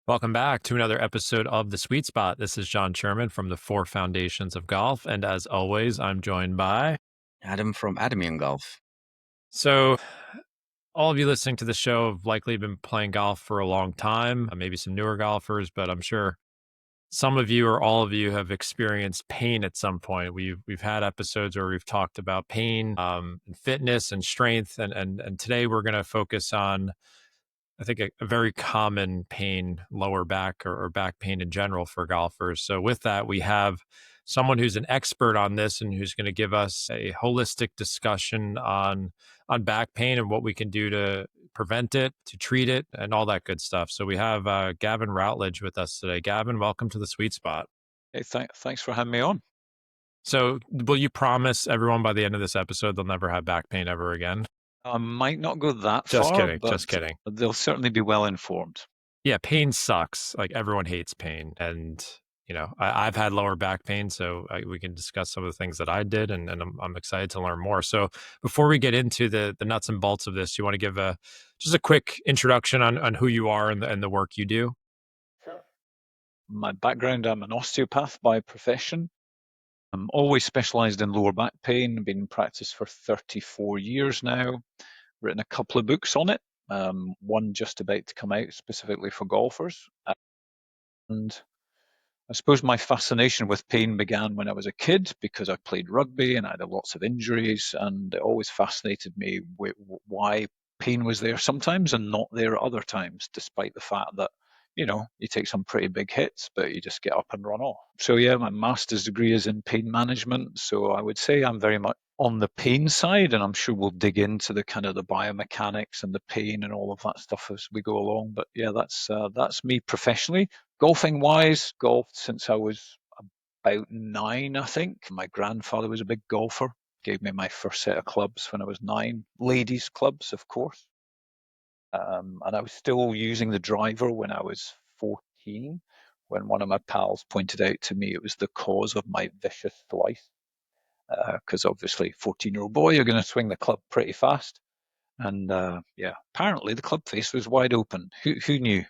Welcome back to another episode of The Sweet Spot. This is John Sherman from the Four Foundations of Golf. And as always, I'm joined by. Adam from Adamian Golf. So, all of you listening to the show have likely been playing golf for a long time, maybe some newer golfers, but I'm sure some of you or all of you have experienced pain at some point. We've had episodes where we've talked about pain, and fitness and strength. And today we're going to focus on I think a very common pain, lower back or back pain in general for golfers. So with that, we have someone who's an expert on this and who's going to give us a holistic discussion on back pain and what we can do to prevent it, to treat it, and all that good stuff. So we have Gavin Routledge with us today. Gavin, welcome to the Sweet Spot. Hey, thanks for having me on. So will you promise everyone by the end of this episode they'll never have back pain ever again? I might not go that Just far, kidding. but Just kidding. they'll certainly be well informed. Yeah, pain sucks. Like everyone hates pain. And, I've had lower back pain. So we can discuss some of the things that I did. And I'm excited to learn more. So before we get into the nuts and bolts of this, you want to give just a quick introduction on who you are and the work you do? Sure. My background, I'm an osteopath by profession. I'm always specialized in lower back pain. I've been in practice for 34 years now. Written a couple of books on it. One just about to come out specifically for golfers. And I suppose my fascination with pain began when I was a kid because I played rugby and I had lots of injuries, and it always fascinated me why pain was there sometimes and not there other times, despite the fact that, you take some pretty big hits, but you just get up and run off. So yeah, my master's degree is in pain management. So I would say I'm very much on the pain side, and I'm sure we'll dig into the kind of the biomechanics and the pain and all of that stuff as we go along. But yeah, that's me professionally. Golfing wise, golfed since I was about 9, I think. My grandfather was a big golfer, gave me my first set of clubs when I was 9, ladies' clubs, of course. And I was still using the driver when I was 14, when one of my pals pointed out to me it was the cause of my vicious slice. Because obviously, 14-year-old boy, you're going to swing the club pretty fast. And yeah, apparently the club face was wide open. Who knew?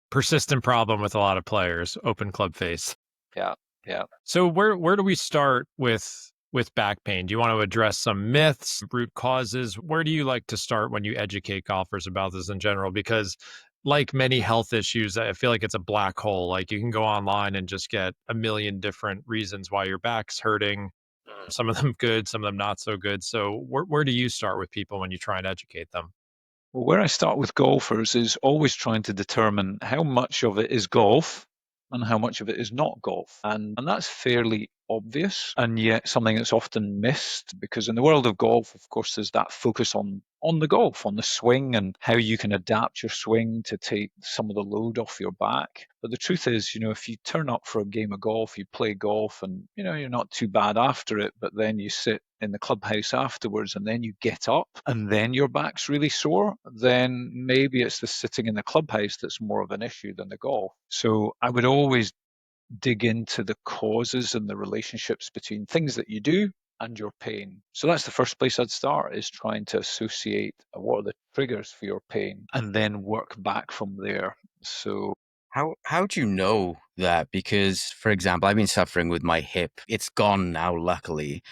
Persistent problem with a lot of players, open club face. Yeah, yeah. So where do we start with back pain? Do you want to address some myths, root causes? Where do you like to start when you educate golfers about this in general? Because like many health issues, I feel like it's a black hole. Like you can go online and just get a million different reasons why your back's hurting. Some of them good, some of them not so good. So where do you start with people when you try and educate them? Well, where I start with golfers is always trying to determine how much of it is golf and how much of it is not golf. And that's fairly obvious, and yet something that's often missed, because in the world of golf, of course, there's that focus on the golf, on the swing, and how you can adapt your swing to take some of the load off your back. But the truth is, if you turn up for a game of golf, you play golf, and you're not too bad after it, but then you sit in the clubhouse afterwards and then you get up and then your back's really sore, then maybe it's the sitting in the clubhouse that's more of an issue than the golf. So I would always dig into the causes and the relationships between things that you do and your pain. So that's the first place I'd start, is trying to associate what are the triggers for your pain and then work back from there. So How do you know that? Because, for example, I've been suffering with my hip. It's gone now, luckily.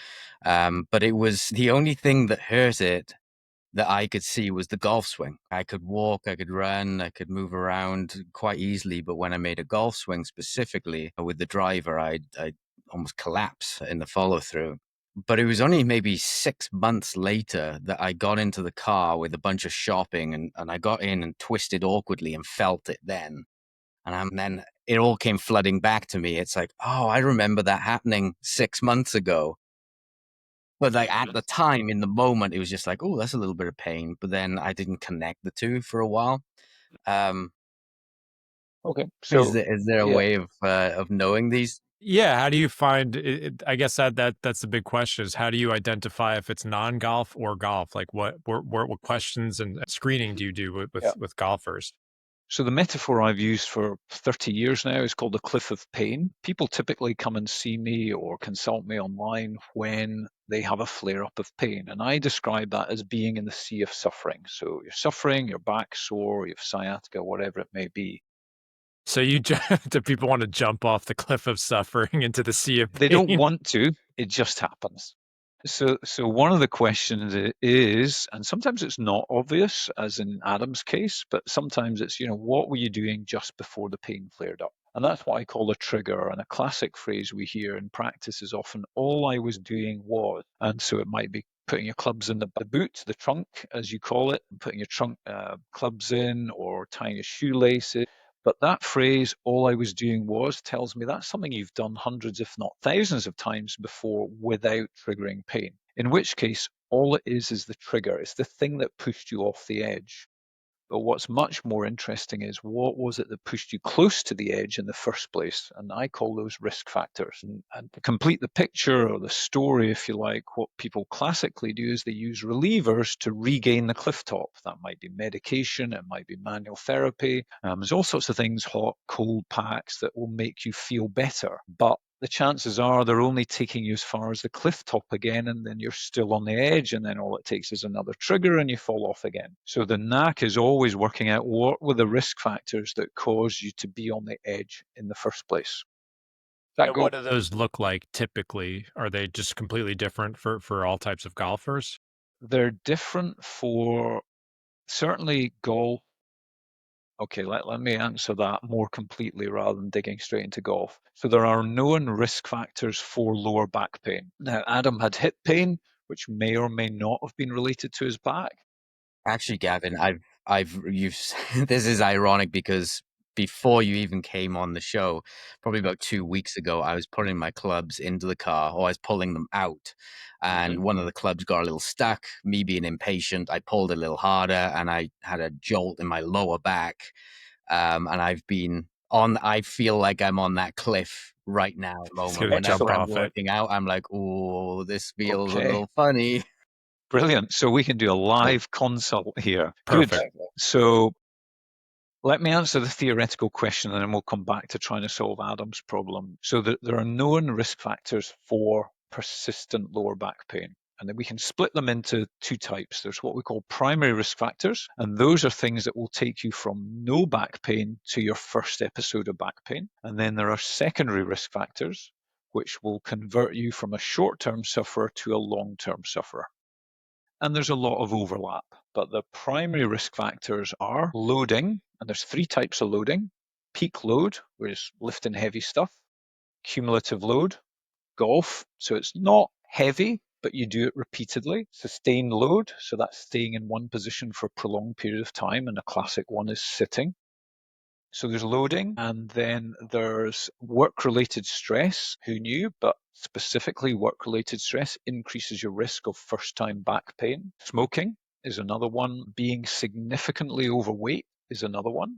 But it was the only thing that hurt it that I could see was the golf swing. I could walk, I could run, I could move around quite easily. But when I made a golf swing specifically with the driver, I'd almost collapse in the follow through. But it was only maybe 6 months later that I got into the car with a bunch of shopping, and I got in and twisted awkwardly and felt it then. And then it all came flooding back to me. It's like, oh, I remember that happening 6 months ago. But like at the time, in the moment, it was just like, oh, that's a little bit of pain. But then I didn't connect the two for a while. Um, okay, is so there a yeah. way of knowing these? Yeah, how do you find it? I guess that's the big question is how do you identify if it's non-golf or golf? Like what questions and screening do you do with Yeah. with golfers? So the metaphor I've used for 30 years now is called the cliff of pain. People typically come and see me or consult me online when they have a flare-up of pain. And I describe that as being in the sea of suffering. So you're suffering, your back sore, you have sciatica, whatever it may be. So do people want to jump off the cliff of suffering into the sea of They don't pain? want to, it just happens. So one of the questions is, and sometimes it's not obvious, as in Adam's case, but sometimes it's, what were you doing just before the pain flared up? And that's what I call a trigger. And a classic phrase we hear in practice is often, all I was doing was. And so it might be putting your clubs in the boot, the trunk, as you call it, putting your trunk clubs in, or tying your shoelaces. But that phrase, all I was doing was, tells me that's something you've done hundreds, if not thousands of times before without triggering pain. In which case, all it is the trigger. It's the thing that pushed you off the edge. But what's much more interesting is, what was it that pushed you close to the edge in the first place? And I call those risk factors. And to complete the picture, or the story, if you like, what people classically do is they use relievers to regain the cliff top. That might be medication, it might be manual therapy. There's all sorts of things, hot, cold packs, that will make you feel better. But the chances are they're only taking you as far as the cliff top again, and then you're still on the edge, and then all it takes is another trigger and you fall off again. So the knack is always working out what were the risk factors that caused you to be on the edge in the first place. That And go? what do those look like typically? Are they just completely different for all types of golfers? They're different for certainly golf. Okay, let me answer that more completely rather than digging straight into golf. So there are known risk factors for lower back pain. Now, Adam had hip pain, which may or may not have been related to his back. Actually, Gavin, this is ironic because before you even came on the show, probably about 2 weeks ago, I was putting my clubs into the car, or I was pulling them out, and Really? one of the clubs got a little stuck. Me being impatient, I pulled a little harder, and I had a jolt in my lower back. And I feel like I'm on that cliff right now, at the He's moment. gonna jump Whenever I'm Excellent. off it. working out, I'm like, oh, this feels a Okay, little funny. brilliant. So we can do a Cool. live consult here. Good. Perfect. So let me answer the theoretical question, and then we'll come back to trying to solve Adam's problem. So there are known risk factors for persistent lower back pain. And then we can split them into two types. There's what we call primary risk factors, and those are things that will take you from no back pain to your first episode of back pain. And then there are secondary risk factors, which will convert you from a short-term sufferer to a long-term sufferer. And there's a lot of overlap, but the primary risk factors are loading, and there's three types of loading: peak load, which is lifting heavy stuff; cumulative load, golf, so it's not heavy, but you do it repeatedly; sustained load, so that's staying in one position for a prolonged period of time, and a classic one is sitting. So there's loading, and then there's work-related stress. Who knew? But specifically, work-related stress increases your risk of first-time back pain. Smoking is another one. Being significantly overweight is another one.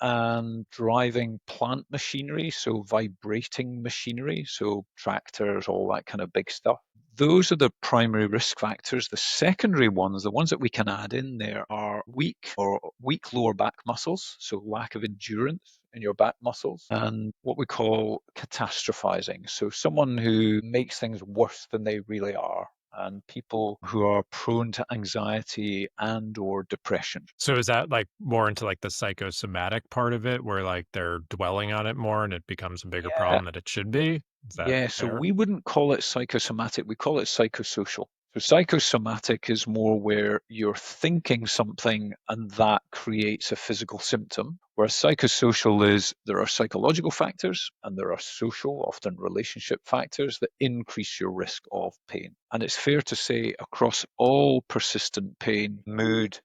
And driving plant machinery, so vibrating machinery, so tractors, all that kind of big stuff. Those are the primary risk factors. The secondary ones, the ones that we can add in there, are weak lower back muscles, so lack of endurance in your back muscles, and what we call catastrophizing, so someone who makes things worse than they really are, and people who are prone to anxiety and or depression. So is that like more into like the psychosomatic part of it where like they're dwelling on it more and it becomes a bigger Yeah, problem than it should be? Is that Yeah, so fair? we wouldn't call it psychosomatic, we call it psychosocial. So psychosomatic is more where you're thinking something and that creates a physical symptom, whereas psychosocial is there are psychological factors and there are social, often relationship factors, that increase your risk of pain. And it's fair to say across all persistent pain, mood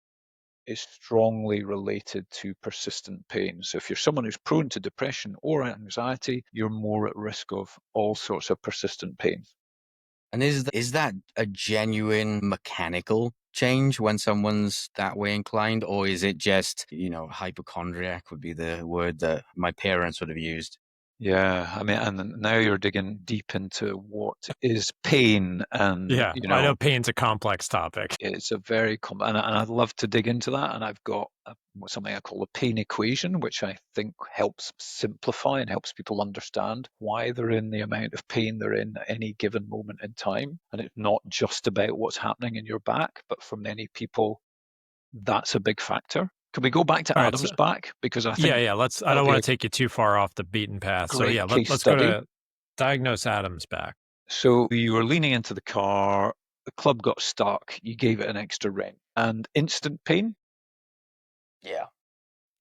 is strongly related to persistent pain. So if you're someone who's prone to depression or anxiety, you're more at risk of all sorts of persistent pain. And is that a genuine mechanical change when someone's that way inclined, or is it just, hypochondriac would be the word that my parents would have used? Yeah, I mean, and now you're digging deep into what is pain, and Yeah, I know pain's a complex topic. it's a very and I'd love to dig into that. And I've got something I call a pain equation, which I think helps simplify and helps people understand why they're in the amount of pain they're in at any given moment in time. And it's not just about what's happening in your back, but for many people, that's a big factor. Can we go back to All right, so Adam's back? Because I yeah, think yeah, let's I that'll don't be wanna a take you too far off the beaten path. So great yeah, case let's go study. to diagnose Adam's back. So you were leaning into the car, the club got stuck, you gave it an extra wrench, and instant pain. Yeah.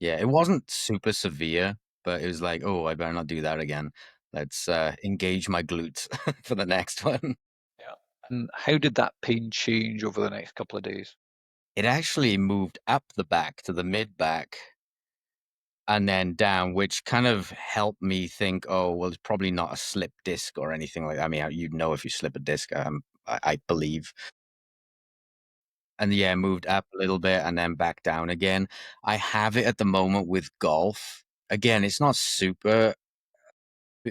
Yeah, it wasn't super severe, but it was like, "Oh, I better not do that again. Let's, engage my glutes for the next one." Yeah. And how did that pain change over the next couple of days? It actually moved up the back to the mid back and then down, which kind of helped me think, "Oh, well, it's probably not a slip disc or anything like that." I mean, you'd know if you slip a disc, I believe. And yeah, moved up a little bit and then back down again. I have it at the moment with golf. Again, it's not super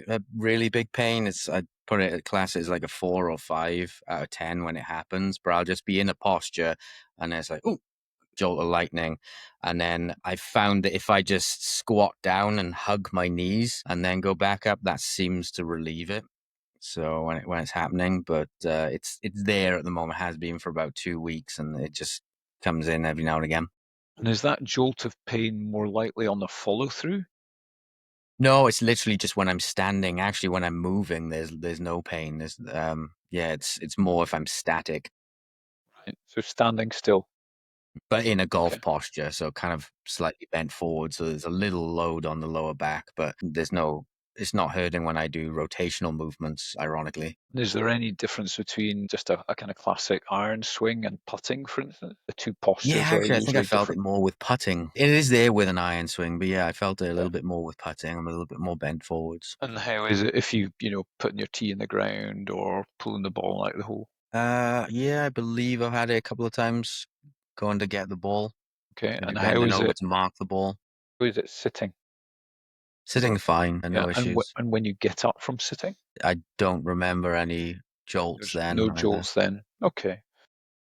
a really big pain. I'd put it at class as like a 4 or 5 out of 10 when it happens, but I'll just be in a posture and it's like, "Ooh, jolt of lightning." And then I found that if I just squat down and hug my knees and then go back up, that seems to relieve it. So when it's happening, but it's there at the moment, has been for about 2 weeks, and it just comes in every now and again. And is that jolt of pain more likely on the follow through? No, it's literally just when I'm standing. Actually, when I'm moving, there's no pain. Yeah, it's more if I'm static, Right. So standing still. but in a Okay. golf posture, so kind of slightly bent forward. So there's a little load on the lower back, but it's not hurting when I do rotational movements, ironically. Is there any difference between just a kind of classic iron swing and putting, for instance? The two Yeah, postures are actually, I think I usually felt it different. more with putting. It is there with an iron swing, but yeah, I felt it a Yeah. little bit more with putting. I'm a little bit more bent forwards. And how is it if you putting your tee in the ground or pulling the ball out of the hole? Yeah, I believe I've had it a couple of times going to get the ball, Okay. maybe And how bending is over it? to mark the ball. How is it sitting? Sitting fine, and Yeah. no issues. And when you get up from sitting, I don't remember any jolts there's then no either. jolts then. Okay.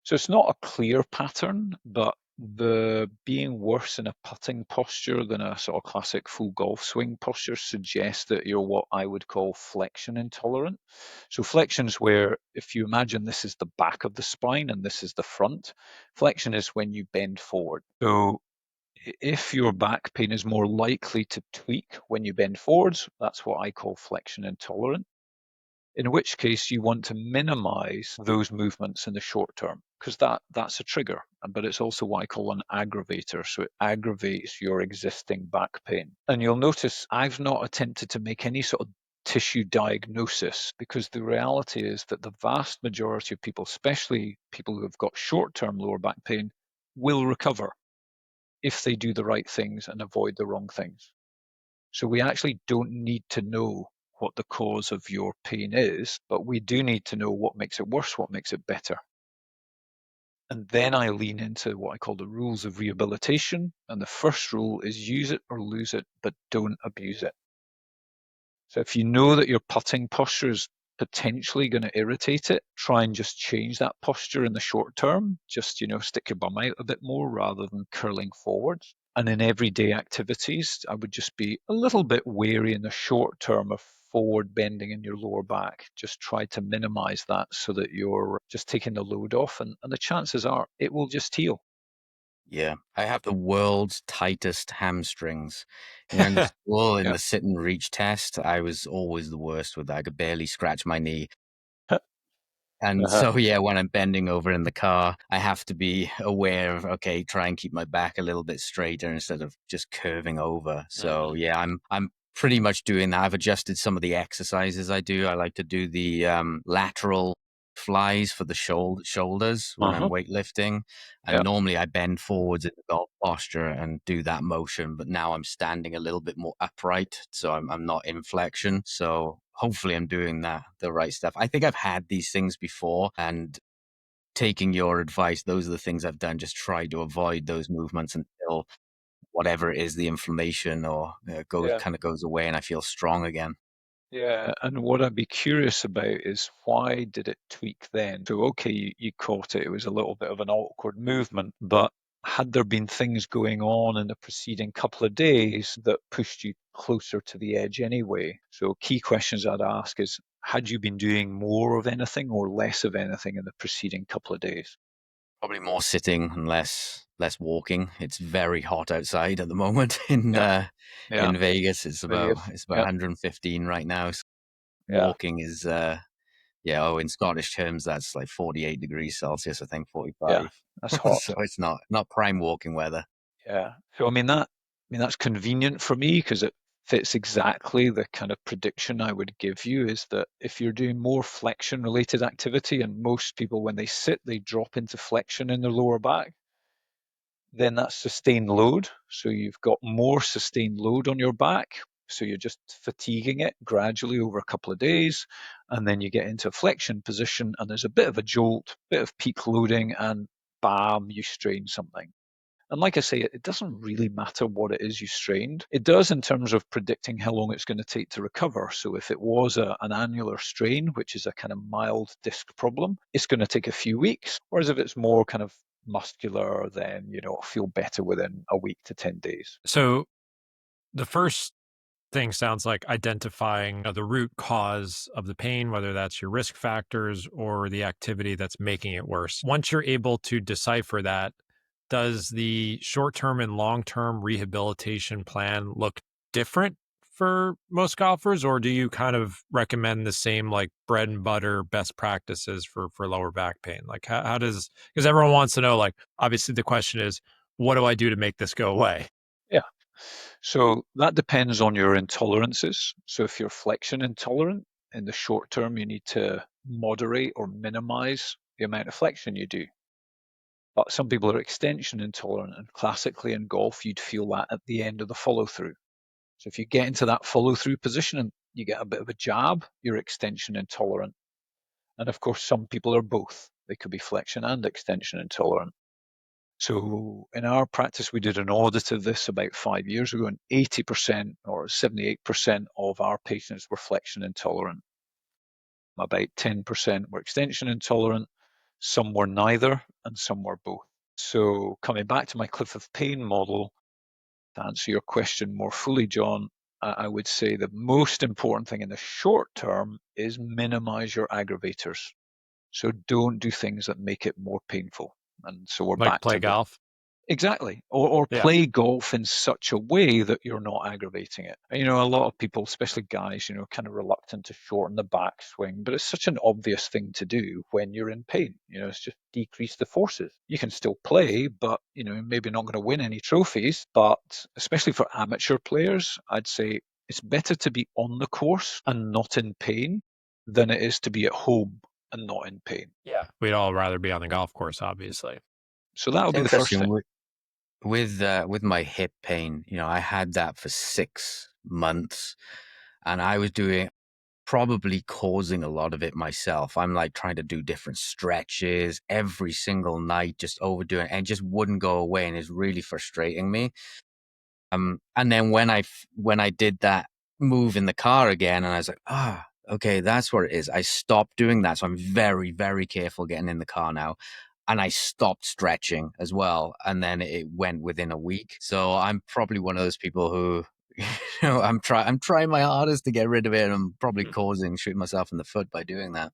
So it's not a clear pattern, but the being worse in a putting posture than a sort of classic full golf swing posture suggests that you're what I would call flexion intolerant. So flexion is where, if you imagine this is the back of the spine and this is the front, flexion is when you bend forward. So if your back pain is more likely to tweak when you bend forwards, that's what I call flexion intolerant, in which case you want to minimize those movements in the short term because that's a trigger, but it's also what I call an aggravator. So it aggravates your existing back pain. And you'll notice I've not attempted to make any sort of tissue diagnosis because the reality is that the vast majority of people, especially people who have got short-term lower back pain, will recover if they do the right things and avoid the wrong things. So we actually don't need to know what the cause of your pain is, but we do need to know what makes it worse, what makes it better. And then I lean into what I call the rules of rehabilitation. And the first rule is use it or lose it, but don't abuse it. So if you know that your putting posture is potentially going to irritate it, try and just change that posture in the short term. Just, stick your bum out a bit more rather than curling forwards. And in everyday activities, I would just be a little bit wary in the short term of forward bending in your lower back. Just try to minimize that so that you're just taking the load off, and the chances are it will just heal. Yeah, I have the world's tightest hamstrings. In school, in Yeah. the sit and reach test, I was always the worst with that. I could barely scratch my knee. And Uh-huh. so, yeah, when I'm bending over in the car, I have to be aware of, okay, try and keep my back a little bit straighter instead of just curving over. So, Mhm. yeah, I'm pretty much doing that. I've adjusted some of the exercises I do. I like to do the lateral flies for the shoulders when I'm Uh-huh. weightlifting. And Yeah. normally I bend forwards in the golf posture and do that motion, but now I'm standing a little bit more upright, so I'm not in flexion. So hopefully I'm doing the right stuff. I think I've had these things before, and taking your advice, those are the things I've done. Just try to avoid those movements until whatever it is, the inflammation, or Yeah. kind of goes away, and I feel strong again. Yeah, and what I'd be curious about is why did it tweak then? So, okay, you caught it, it was a little bit of an awkward movement, but had there been things going on in the preceding couple of days that pushed you closer to the edge anyway? So, key questions I'd ask is, had you been doing more of anything or less of anything in the preceding couple of days? Probably more sitting and less walking. It's very hot outside at the moment in Yeah, yeah, Vegas. maybe if, It's about yeah, 115 right now. So yeah, walking is yeah, oh, in Scottish terms, that's like 48 degrees Celsius, I think yeah, 45. that's hot. So it's not prime walking weather. Yeah. So I mean that's convenient for me because it fits exactly the kind of prediction I would give you is that if you're doing more flexion related activity, and most people when they sit they drop into flexion in their lower back, then that's sustained load. So you've got more sustained load on your back. So you're just fatiguing it gradually over a couple of days. And then you get into a flexion position and there's a bit of a jolt, bit of peak loading, and bam, you strain something. And like I say, it doesn't really matter what it is you strained. It does in terms of predicting how long it's going to take to recover. So if it was an annular strain, which is a kind of mild disc problem, it's going to take a few weeks. Whereas if it's more kind of muscular, then, it'll feel better within a week to 10 days. So the first thing sounds like identifying the root cause of the pain, whether that's your risk factors or the activity that's making it worse. Once you're able to decipher that, does the short term and long term rehabilitation plan look different for most golfers, or do you kind of recommend the same like bread and butter best practices for lower back pain? Like how does, because everyone wants to know, like, obviously the question is, what do I do to make this go away? Yeah. So that depends on your intolerances. So if you're flexion intolerant, in the short term, you need to moderate or minimize the amount of flexion you do. But some people are extension intolerant, and classically in golf, you'd feel that at the end of the follow through. So if you get into that follow through position and you get a bit of a jab, you're extension intolerant. And of course, some people are both. They could be flexion and extension intolerant. So in our practice, we did an audit of this about 5 years ago, and 80% or 78% of our patients were flexion intolerant. About 10% were extension intolerant, some were neither, and some were both. So coming back to my cliff of pain model, to answer your question more fully, John, I would say the most important thing in the short term is minimize your aggravators. So don't do things that make it more painful. And so we're Like back play to the golf? exactly, or Yeah. play golf in such a way that you're not aggravating it. A lot of people, especially guys, kind of reluctant to shorten the backswing, but it's such an obvious thing to do when you're in pain. It's just decrease the forces. You can still play, but maybe not going to win any trophies. But especially for amateur players, I'd say it's better to be on the course and not in pain than it is to be at home and not in pain. Yeah. We'd all rather be on the golf course, obviously. So that It's would be the first interesting thing. with my hip pain. I had that for 6 months, and I was doing probably causing a lot of it myself. I'm like trying to do different stretches every single night, just overdoing it, and it just wouldn't go away, and it's really frustrating me. And then when I did that move in the car again, and I was like, okay, that's what it is. I stopped doing that, so I'm very, very careful getting in the car now. And I stopped stretching as well, and then it went within a week. So I'm probably one of those people who, I'm trying my hardest to get rid of it, and I'm probably shooting myself in the foot by doing that.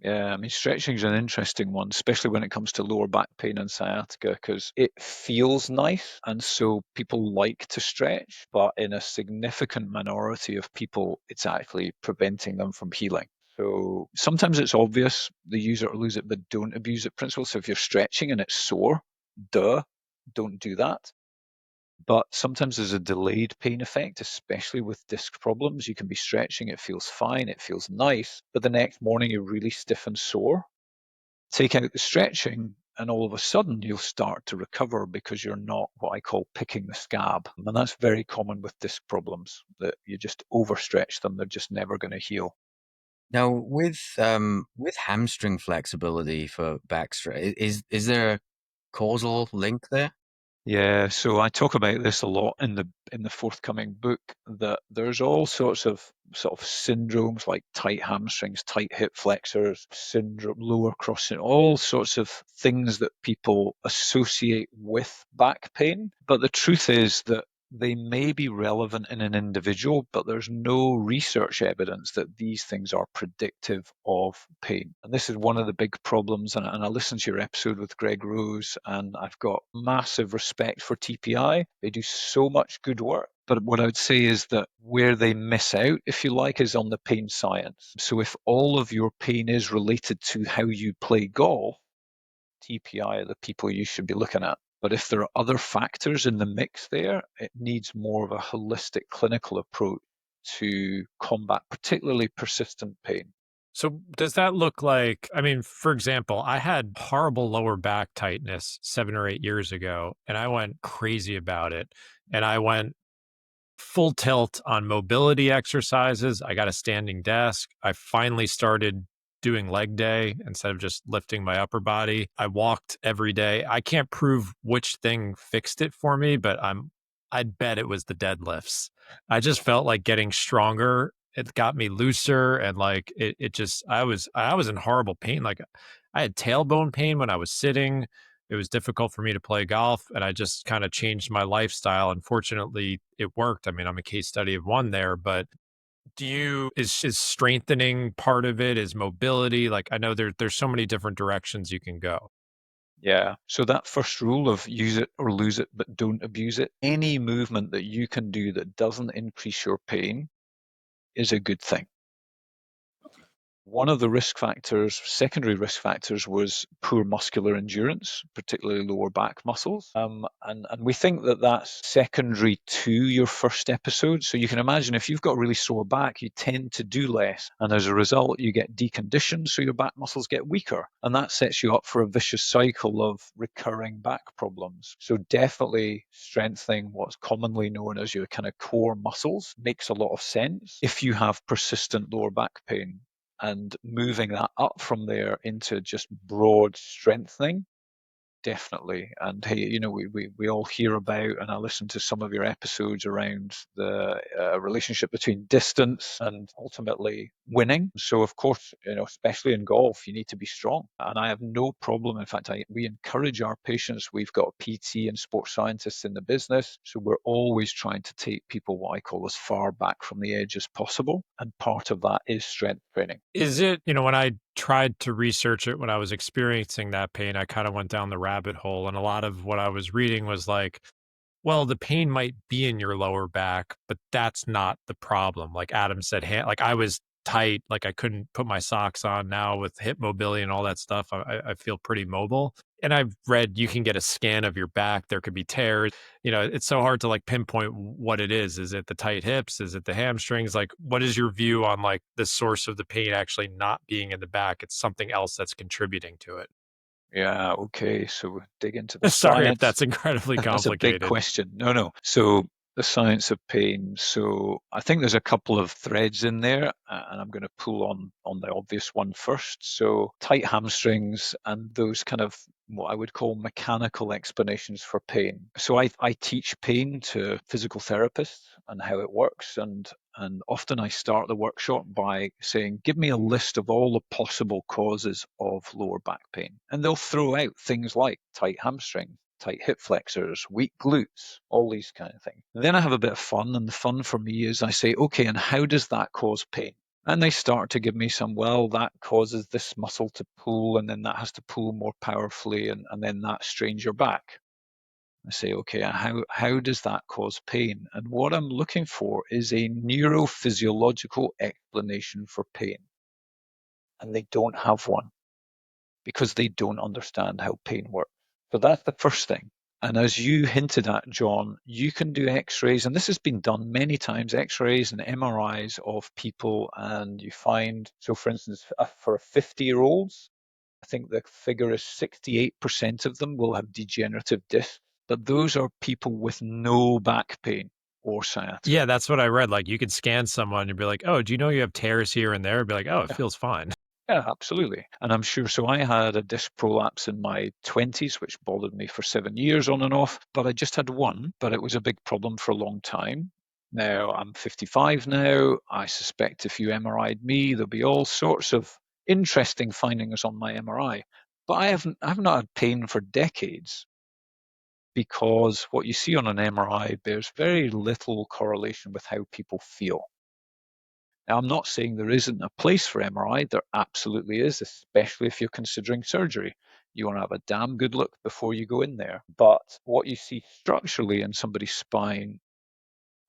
Yeah, I mean, stretching is an interesting one, especially when it comes to lower back pain and sciatica, because it feels nice. And so people like to stretch, but in a significant minority of people, it's actually preventing them from healing. So sometimes it's obvious the use it or lose it, but don't abuse it principle. So if you're stretching and it's sore, don't do that. But sometimes there's a delayed pain effect, especially with disc problems. You can be stretching, it feels fine, it feels nice, but the next morning you're really stiff and sore. Take out the stretching, and all of a sudden you'll start to recover because you're not what I call picking the scab. And that's very common with disc problems, that you just overstretch them, they're just never going to heal. Now, with hamstring flexibility for back stretch, is there a causal link there? Yeah, so I talk about this a lot in the forthcoming book, that there's all sorts of sort of syndromes like tight hamstrings, tight hip flexors, syndrome, lower crossing, all sorts of things that people associate with back pain. But the truth is that they may be relevant in an individual, but there's no research evidence that these things are predictive of pain. And this is one of the big problems. And I listened to your episode with Greg Rose, and I've got massive respect for TPI. They do so much good work. But what I would say is that where they miss out, if you like, is on the pain science. So if all of your pain is related to how you play golf, TPI are the people you should be looking at. But if there are other factors in the mix there, it needs more of a holistic clinical approach to combat particularly persistent pain. So does that look like, I mean, for example, I had horrible lower back tightness 7 or 8 years ago, and I went crazy about it. And I went full tilt on mobility exercises. I got a standing desk. I finally started doing leg day instead of just lifting my upper body. I walked every day. I can't prove which thing fixed it for me, but I'd bet it was the deadlifts. I just felt like getting stronger. It got me looser, and like it just I was in horrible pain. Like I had tailbone pain when I was sitting. It was difficult for me to play golf, and I just kind of changed my lifestyle. Unfortunately, it worked. I mean, I'm a case study of one there, but is strengthening part of it? Is mobility? Like I know there's so many different directions you can go. Yeah. So that first rule of use it or lose it, but don't abuse it. Any movement that you can do that doesn't increase your pain is a good thing. One of the risk factors, secondary risk factors, was poor muscular endurance, particularly lower back muscles. And we think that that's secondary to your first episode. So you can imagine if you've got a really sore back, you tend to do less. And as a result, you get deconditioned, so your back muscles get weaker. And that sets you up for a vicious cycle of recurring back problems. So definitely strengthening what's commonly known as your kind of core muscles makes a lot of sense if you have persistent lower back pain, and moving that up from there into just broad strengthening. Definitely. And hey, we all hear about, and I listened to some of your episodes around the relationship between distance and ultimately winning. So, of course, especially in golf, you need to be strong. And I have no problem. In fact, we encourage our patients. We've got a PT and sports scientists in the business. So, we're always trying to take people what I call as far back from the edge as possible. And part of that is strength training. Is it, when I tried to research it when I was experiencing that pain, I kind of went down the rabbit hole. And a lot of what I was reading was like, well, the pain might be in your lower back, but that's not the problem. Like Adam said, like I was tight, like I couldn't put my socks on. Now with hip mobility and all that stuff, I feel pretty mobile. And I've read you can get a scan of your back. There could be tears. It's so hard to like pinpoint what it is. Is it the tight hips? Is it the hamstrings? Like, what is your view on like the source of the pain actually not being in the back? It's something else that's contributing to it. Yeah, okay. So we dig into the Sorry if science. that's incredibly That's a big complicated. question. No. So the science of pain. So I think there's a couple of threads in there, and I'm going to pull on the obvious one first. So tight hamstrings and those kind of what I would call mechanical explanations for pain. So I teach pain to physical therapists and how it works, and often I start the workshop by saying, give me a list of all the possible causes of lower back pain. And they'll throw out things like tight hamstring, tight hip flexors, weak glutes, all these kind of things. And then I have a bit of fun, and the fun for me is I say, okay, and how does that cause pain? And they start to give me some, well, that causes this muscle to pull, and then that has to pull more powerfully, and then that strains your back. I say, okay, how does that cause pain? And what I'm looking for is a neurophysiological explanation for pain. And they don't have one because they don't understand how pain works. So that's the first thing. And as you hinted at, John, you can do x-rays, and this has been done many times, x-rays and MRIs of people, and you find, so for instance, for 50-year-olds, I think the figure is 68% of them will have degenerative discs, but those are people with no back pain or sciatica. Yeah, that's what I read. Like you could scan someone and be like, "Oh, do you know you have tears here and there?" Be like, "Oh, it feels fine." Yeah, absolutely. And I'm sure, so I had a disc prolapse in my 20s, which bothered me for 7 years on and off, but I just had one, but it was a big problem for a long time. Now I'm 55 now. I suspect if you MRI'd me, there'll be all sorts of interesting findings on my MRI. But I've not had pain for decades because what you see on an MRI bears very little correlation with how people feel. Now, I'm not saying there isn't a place for MRI. There absolutely is, especially if you're considering surgery. You want to have a damn good look before you go in there. But what you see structurally in somebody's spine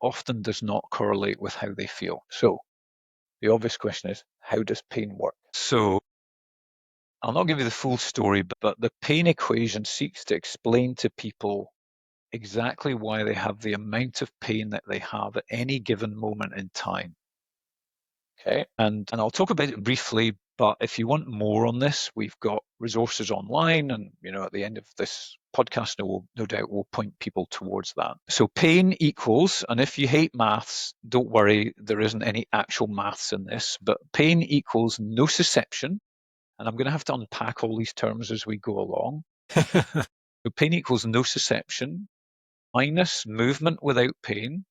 often does not correlate with how they feel. So the obvious question is, how does pain work? So I'll not give you the full story, but the pain equation seeks to explain to people exactly why they have the amount of pain that they have at any given moment in time. Okay, and I'll talk about it briefly, but if you want more on this, we've got resources online, and at the end of this podcast, no doubt we'll point people towards that. So pain equals, and if you hate maths, don't worry, there isn't any actual maths in this, but pain equals nociception, and I'm going to have to unpack all these terms as we go along. So pain equals nociception minus movement without pain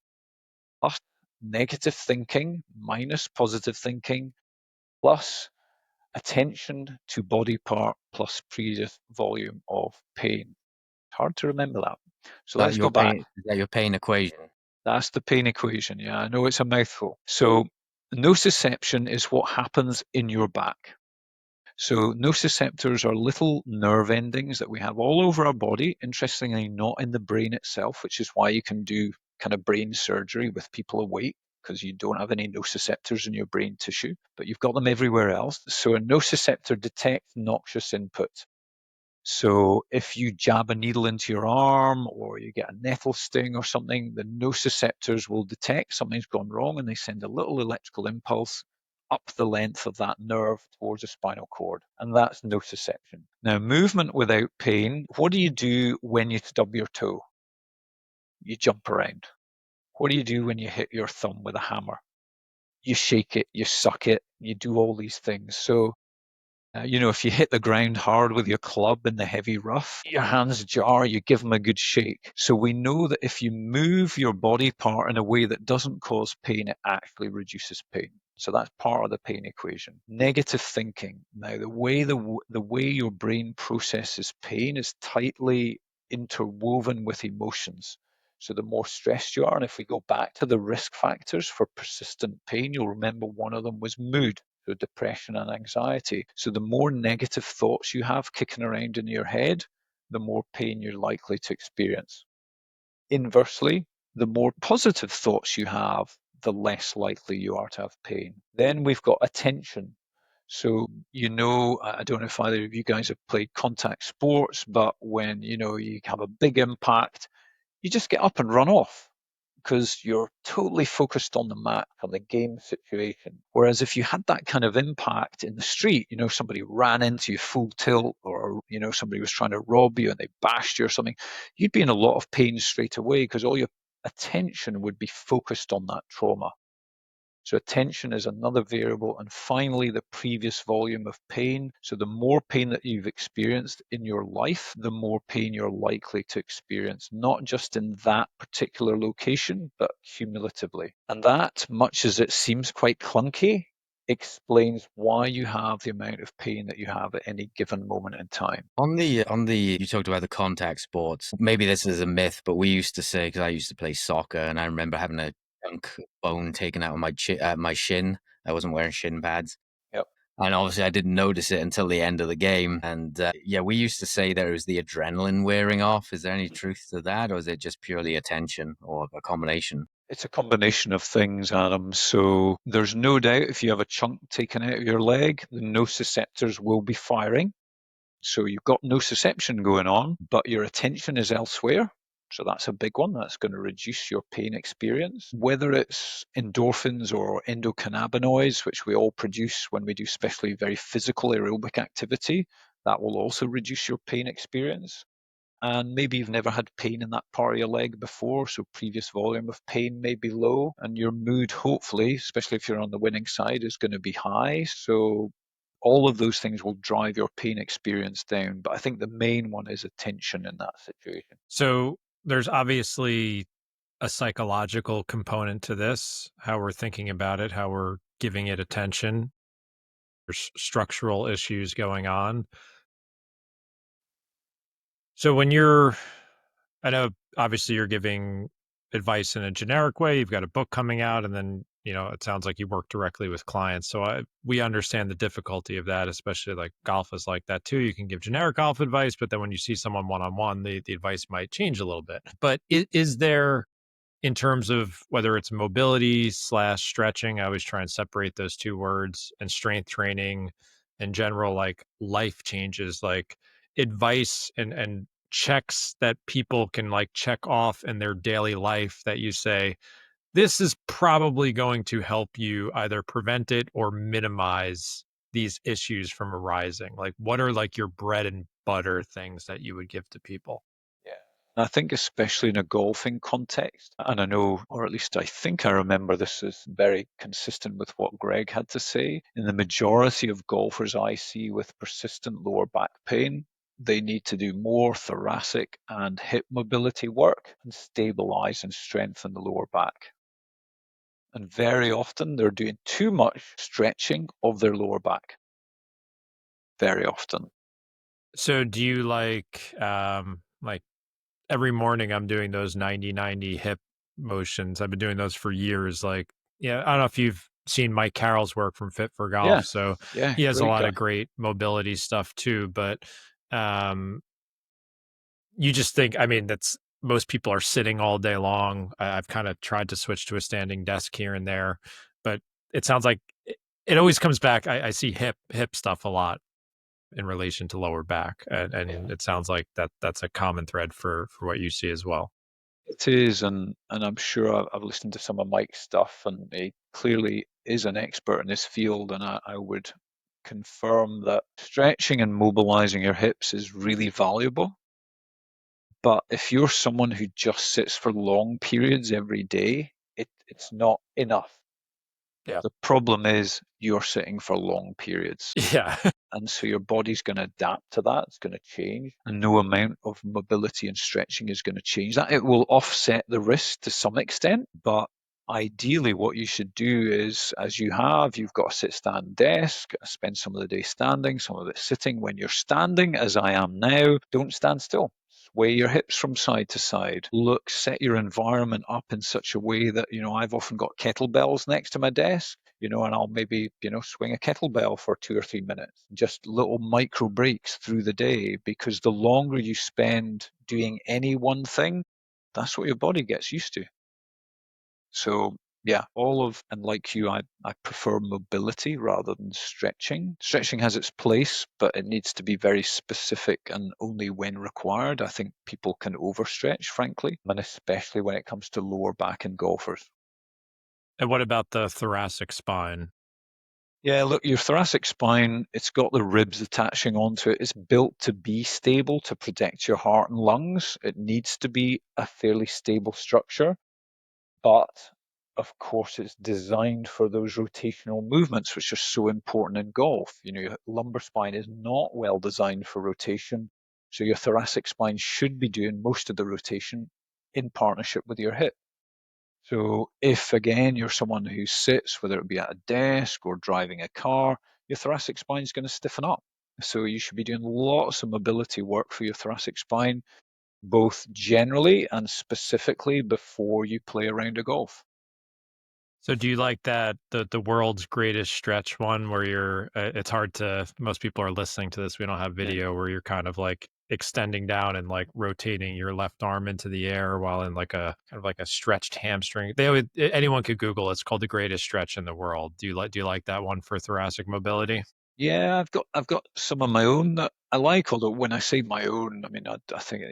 plus negative thinking minus positive thinking plus attention to body part plus previous volume of pain. Hard to remember that. So let's go back. Is that your pain equation? That's the pain equation. Yeah, I know it's a mouthful. So nociception is what happens in your back. So nociceptors are little nerve endings that we have all over our body, interestingly not in the brain itself, which is why you can do kind of brain surgery with people awake, because you don't have any nociceptors in your brain tissue, but you've got them everywhere else. So a nociceptor detects noxious input. So if you jab a needle into your arm or you get a nettle sting or something, the nociceptors will detect something's gone wrong and they send a little electrical impulse up the length of that nerve towards the spinal cord. And that's nociception. Now, movement without pain, what do you do when you stub your toe? You jump around. What do you do when you hit your thumb with a hammer? You shake it, you suck it, you do all these things. So if you hit the ground hard with your club in the heavy rough, your hands jar, you give them a good shake. So we know that if you move your body part in a way that doesn't cause pain, it actually reduces pain. So that's part of the pain equation. Negative thinking. Now, the way your brain processes pain is tightly interwoven with emotions. So the more stressed you are, and if we go back to the risk factors for persistent pain, you'll remember one of them was mood. So depression and anxiety. So the more negative thoughts you have kicking around in your head, the more pain you're likely to experience. Inversely, the more positive thoughts you have, the less likely you are to have pain. Then we've got attention. So, I don't know if either of you guys have played contact sports, but when, you have a big impact, you just get up and run off because you're totally focused on the match, on the game situation. Whereas if you had that kind of impact in the street, somebody ran into you full tilt, or, somebody was trying to rob you and they bashed you or something, you'd be in a lot of pain straight away because all your attention would be focused on that trauma. So attention is another variable. And finally, the previous volume of pain. So the more pain that you've experienced in your life, the more pain you're likely to experience, not just in that particular location, but cumulatively. And that, much as it seems quite clunky, explains why you have the amount of pain that you have at any given moment in time. You talked about the contact sports. Maybe this is a myth, but we used to say, because I used to play soccer, and I remember having a chunk bone taken out of my shin. I wasn't wearing shin pads. Yep. And obviously, I didn't notice it until the end of the game. And yeah, we used to say that it was the adrenaline wearing off. Is there any truth to that, or is it just purely attention, or a combination? It's a combination of things, Adam. So there's no doubt if you have a chunk taken out of your leg, the nociceptors will be firing. So you've got nociception going on, but your attention is elsewhere. So that's a big one. That's going to reduce your pain experience. Whether it's endorphins or endocannabinoids, which we all produce when we do especially very physical aerobic activity, that will also reduce your pain experience. And maybe you've never had pain in that part of your leg before, so previous volume of pain may be low, and your mood, hopefully, especially if you're on the winning side, is going to be high. So All of those things will drive your pain experience down. But I think the main one is attention in that situation. So there's obviously a psychological component to this, how we're thinking about it, how we're giving it attention. There's structural issues going on. So when you're I know obviously you're giving advice in a generic way. You've got a book coming out, and then it sounds like you work directly with clients. So we understand the difficulty of that, especially like golf is like that too. You can give generic golf advice, but then when you see someone one on one, the advice might change a little bit. But is there, in terms of whether it's mobility slash stretching, I always try and separate those two words, and strength training in general, like life changes, like advice and checks that people can like check off in their daily life that you say, this is probably going to help you either prevent it or minimize these issues from arising? Like, what are like your bread and butter things that you would give to people? Yeah. I think especially in a golfing context, and I know, or at least I think I remember this is very consistent with what Greg had to say, in the majority of golfers I see with persistent lower back pain, they need to do more thoracic and hip mobility work and stabilize and strengthen the lower back. And very often they're doing too much stretching of their lower back. Very often. So do you like every morning I'm doing those 90-90 hip motions. I've been doing those for years. Like, yeah, I don't know if you've seen Mike Carroll's work from Fit for Yeah. Golf. So Yeah. he has a Great lot guy. of great mobility stuff too. But um, you just think, I mean, that's most people are sitting all day long. I've kind of tried to switch to a standing desk here and there, but it sounds like it always comes back. I see hip stuff a lot in relation to lower back, and it sounds like that's a common thread for what you see as well. It is, and I'm sure I've listened to some of Mike's stuff, and he clearly is an expert in this field, and I would confirm that stretching and mobilizing your hips is really valuable. But if you're someone who just sits for long periods every day, it's not enough. Yeah. The problem is you're sitting for long periods. Yeah. And so your body's going to adapt to that. It's going to change. And no amount of mobility and stretching is going to change that. It will offset the risk to some extent. But ideally, what you should do is, as you've got a sit stand desk, spend some of the day standing, some of it sitting. When you're standing, as I am now, don't stand still. Sway your hips from side to side. Look, set your environment up in such a way that, I've often got kettlebells next to my desk, and I'll maybe, swing a kettlebell for 2 or 3 minutes, just little micro breaks through the day, because the longer you spend doing any one thing, that's what your body gets used to. So yeah, and like you, I prefer mobility rather than stretching. Stretching has its place, but it needs to be very specific and only when required. I think people can overstretch, frankly, and especially when it comes to lower back and golfers. And what about the thoracic spine? Yeah, look, your thoracic spine, it's got the ribs attaching onto it. It's built to be stable to protect your heart and lungs. It needs to be a fairly stable structure. But of course, it's designed for those rotational movements, which are so important in golf. Your lumbar spine is not well designed for rotation. So your thoracic spine should be doing most of the rotation in partnership with your hip. So if, again, you're someone who sits, whether it be at a desk or driving a car, your thoracic spine is going to stiffen up. So you should be doing lots of mobility work for your thoracic spine, both generally and specifically before you play a round of golf. So do you like that the world's greatest stretch one where you're it's hard to, most people are listening to this, we don't have Yeah. video, where you're kind of like extending down and like rotating your left arm into the air while in like a kind of like a stretched hamstring. Anyone could Google, it's called the greatest stretch in the world. Do you like that one for thoracic mobility? Yeah, I've got some of my own that I like, although when I say my own, I mean I think,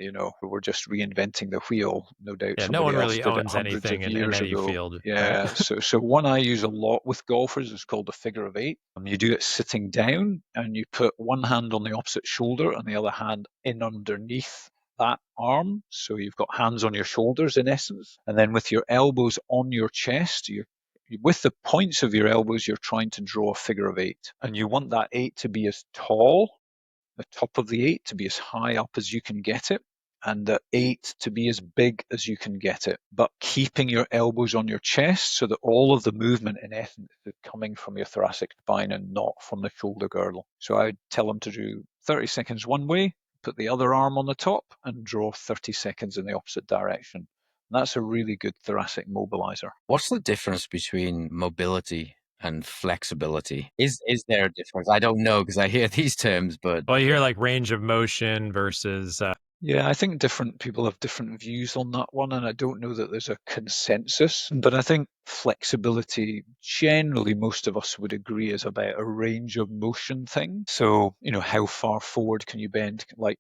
we're just reinventing the wheel. No doubt Yeah, no somebody one else really did it owns hundreds anything of in years any ago. field, right? Yeah, so one I use a lot with golfers is called the figure of eight. You do it sitting down, and you put one hand on the opposite shoulder and the other hand in underneath that arm. So you've got hands on your shoulders in essence, and then with your elbows on your chest, with the points of your elbows, you're trying to draw a figure of 8. And you want that 8 to be as tall, the top of the 8 to be as high up as you can get it, and the 8 to be as big as you can get it, but keeping your elbows on your chest so that all of the movement in essence is coming from your thoracic spine and not from the shoulder girdle. So I would tell them to do 30 seconds one way, put the other arm on the top and draw 30 seconds in the opposite direction. And that's a really good thoracic mobilizer. What's the difference between mobility and flexibility? Is there a difference? I don't know because I hear these terms, but Well, you hear like range of motion versus Yeah, I think different people have different views on that one, and I don't know that there's a consensus. But I think flexibility, generally, most of us would agree, is about a range of motion thing. So, how far forward can you bend? Like,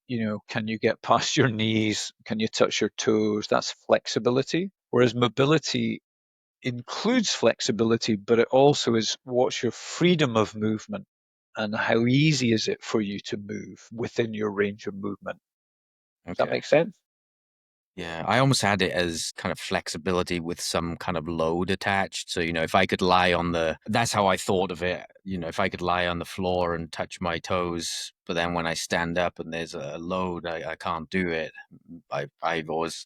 can you get past your knees? Can you touch your toes? That's flexibility. Whereas mobility includes flexibility, but it also is what's your freedom of movement and how easy is it for you to move within your range of movement? Does that okay. make sense? Yeah, I almost had it as kind of flexibility with some kind of load attached. So, if I could lie on that's how I thought of it. If I could lie on the floor and touch my toes, but then when I stand up and there's a load, I can't do it. I've always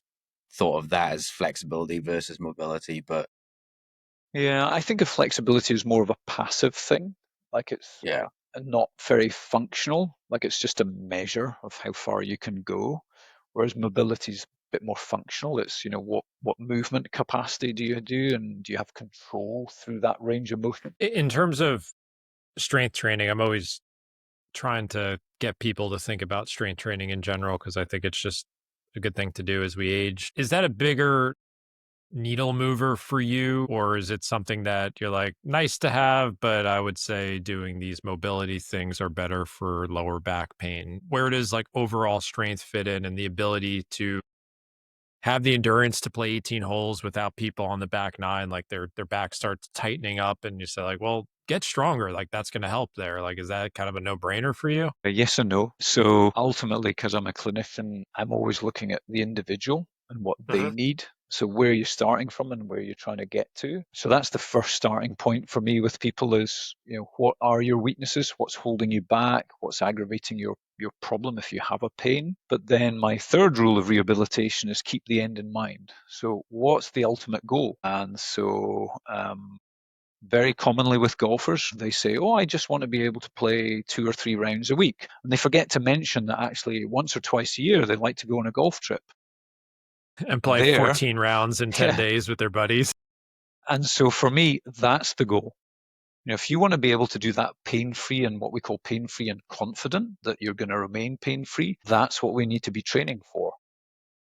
thought of that as flexibility versus mobility, but Yeah, I think of flexibility as more of a passive thing, like it's yeah, not very functional, like it's just a measure of how far you can go. Whereas mobility is a bit more functional. It's, what movement capacity do you do, and do you have control through that range of motion? in terms of strength training, I'm always trying to get people to think about strength training in general because I think it's just a good thing to do as we age. Is that a bigger needle mover for you, or is it something that you're like, nice to have, but I would say doing these mobility things are better for lower back pain? Where does like overall strength fit in and the ability to have the endurance to play 18 holes without people on the back nine, like their back starts tightening up and you say like, well, get stronger. Like that's going to help there. Like, is that kind of a no brainer for you? Yes and no. So ultimately, because I'm a clinician, I'm always looking at the individual and what they Mhm. need. So where you're starting from and where you're trying to get to. So that's the first starting point for me with people is, what are your weaknesses? What's holding you back? What's aggravating your problem if you have a pain? But then my third rule of rehabilitation is keep the end in mind. So what's the ultimate goal? And so very commonly with golfers, they say, oh, I just want to be able to play 2 or 3 rounds a week. And they forget to mention that actually once or twice a year, they like to go on a golf trip. And And play there, 14 rounds in 10 yeah. days with their buddies. And so for me, that's the goal. If you want to be able to do that pain-free and what we call pain-free and confident that you're going to remain pain-free, that's what we need to be training for.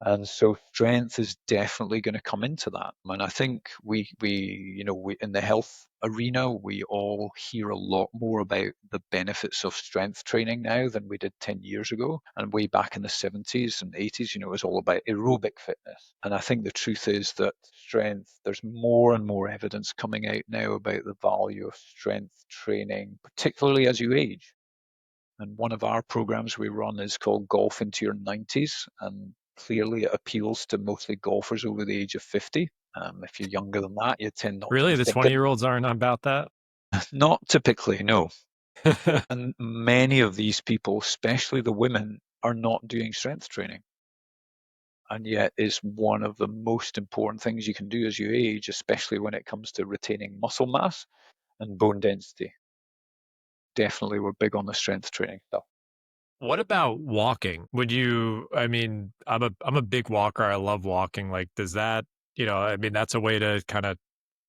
And so strength is definitely going to come into that. And I think we in the health arena, we all hear a lot more about the benefits of strength training now than we did 10 years ago. And way back in the 70s and 80s, it was all about aerobic fitness. And I think the truth is that there's more and more evidence coming out now about the value of strength training, particularly as you age. And one of our programs we run is called Golf into Your 90s. And clearly it appeals to mostly golfers over the age of 50. If you're younger than that, you tend not to be Really? The thinking. 20-year-olds aren't about that? Not typically, no. And many of these people, especially the women, are not doing strength training. And yet is one of the most important things you can do as you age, especially when it comes to retaining muscle mass and bone density. Definitely, we're big on the strength training stuff. What about walking? I mean, I'm a big walker. I love walking. Like, does that, I mean, that's a way to kind of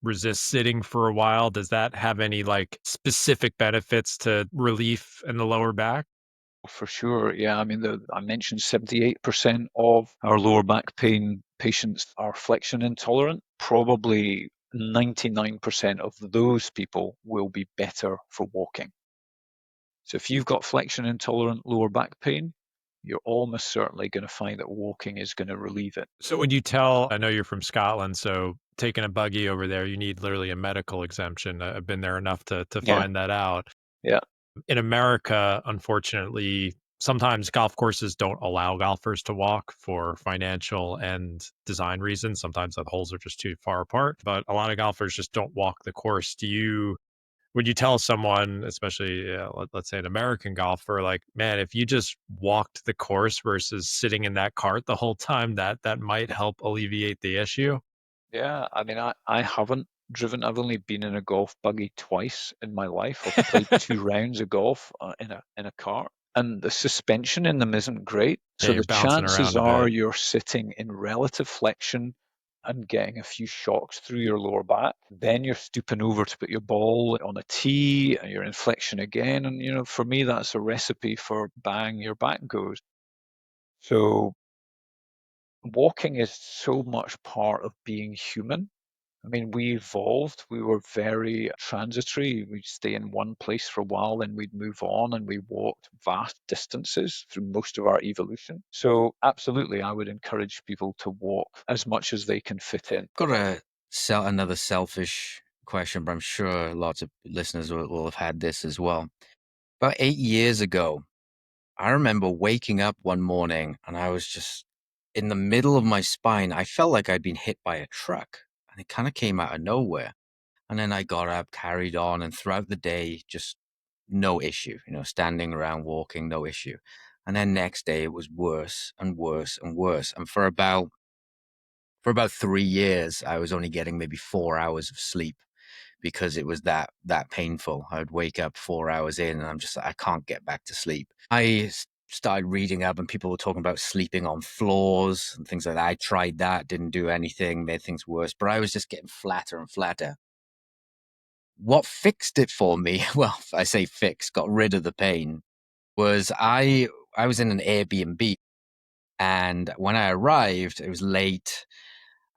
resist sitting for a while. Does that have any like specific benefits to relief in the lower back? For sure, yeah. I mean, I mentioned 78% of our lower back pain patients are flexion intolerant. Probably 99% of those people will be better for walking. So if you've got flexion intolerant lower back pain, you're almost certainly going to find that walking is going to relieve it. So I know you're from Scotland, so taking a buggy over there, you need literally a medical exemption. I've been there enough to Yeah, find that out. yeah, In America, unfortunately, sometimes golf courses don't allow golfers to walk for financial and design reasons. Sometimes the holes are just too far apart, but a lot of golfers just don't walk the course. Would you tell someone, especially let's say an American golfer, like, man, if you just walked the course versus sitting in that cart the whole time, that might help alleviate the issue? Yeah, I mean, I haven't driven. I've only been in a golf buggy twice in my life. I've played 2 rounds of golf in a cart, and the suspension in them isn't great. Yeah, So you're the bouncing chances around a are bit. you're sitting in relative flexion and getting a few shocks through your lower back. Then you're stooping over to put your ball on a tee, and you're in flexion again. And for me, that's a recipe for bang, your back goes. So walking is so much part of being human. I mean, we evolved. We were very transitory. We'd stay in one place for a while, then we'd move on, and we walked vast distances through most of our evolution. So, absolutely, I would encourage people to walk as much as they can fit in. Got another selfish question, but I'm sure lots of listeners will have had this as well. About 8 years ago, I remember waking up one morning and I was just in the middle of my spine. I felt like I'd been hit by a truck, and it kind of came out of nowhere. And then I got up, carried on, and throughout the day, just no issue, standing around, walking, no issue. And then next day it was worse and worse and worse. And for about 3 years, I was only getting maybe 4 hours of sleep because it was that painful. I would wake up 4 hours in and I'm just like, I can't get back to sleep. I started reading up and people were talking about sleeping on floors and things like that. I tried that, didn't do anything, made things worse, but I was just getting flatter and flatter. What fixed it for me, well, I say fixed, got rid of the pain, was I was in an Airbnb, and when I arrived, it was late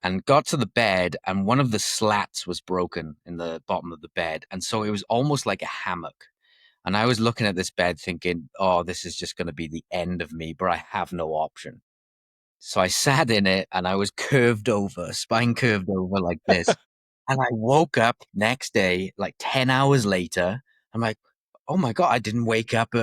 and got to the bed, and one of the slats was broken in the bottom of the bed. And so it was almost like a hammock. And I was looking at this bed thinking, oh, this is just going to be the end of me, but I have no option. So I sat in it and I was curved over, spine curved over like this. And I woke up next day, like 10 hours later. I'm like, oh my God, I didn't wake up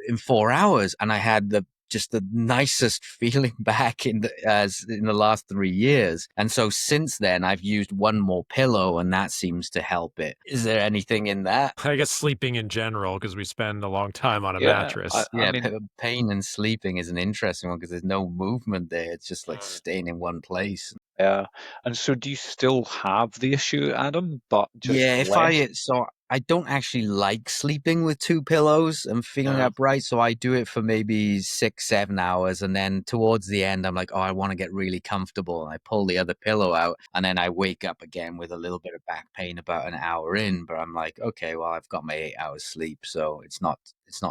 in 4 hours. And I had just the nicest feeling back as in the last 3 years. And so since then, I've used one more pillow and that seems to help it. Is there anything in that? I guess sleeping in general, because we spend a long time on a Yeah, I, mattress. I Yeah, mean, pain and sleeping is an interesting one because there's no movement there. It's just like Mm. staying in one place. yeah. And so, do you still have the issue, Adam, but just Yeah, less? so I don't actually like sleeping with two pillows and feeling Yeah. upright. So I do it for maybe 6, 7 hours. And then towards the end, I'm like, oh, I want to get really comfortable. And I pull the other pillow out. And then I wake up again with a little bit of back pain about an hour in. But I'm like, okay, well, I've got my 8 hours sleep. So it's not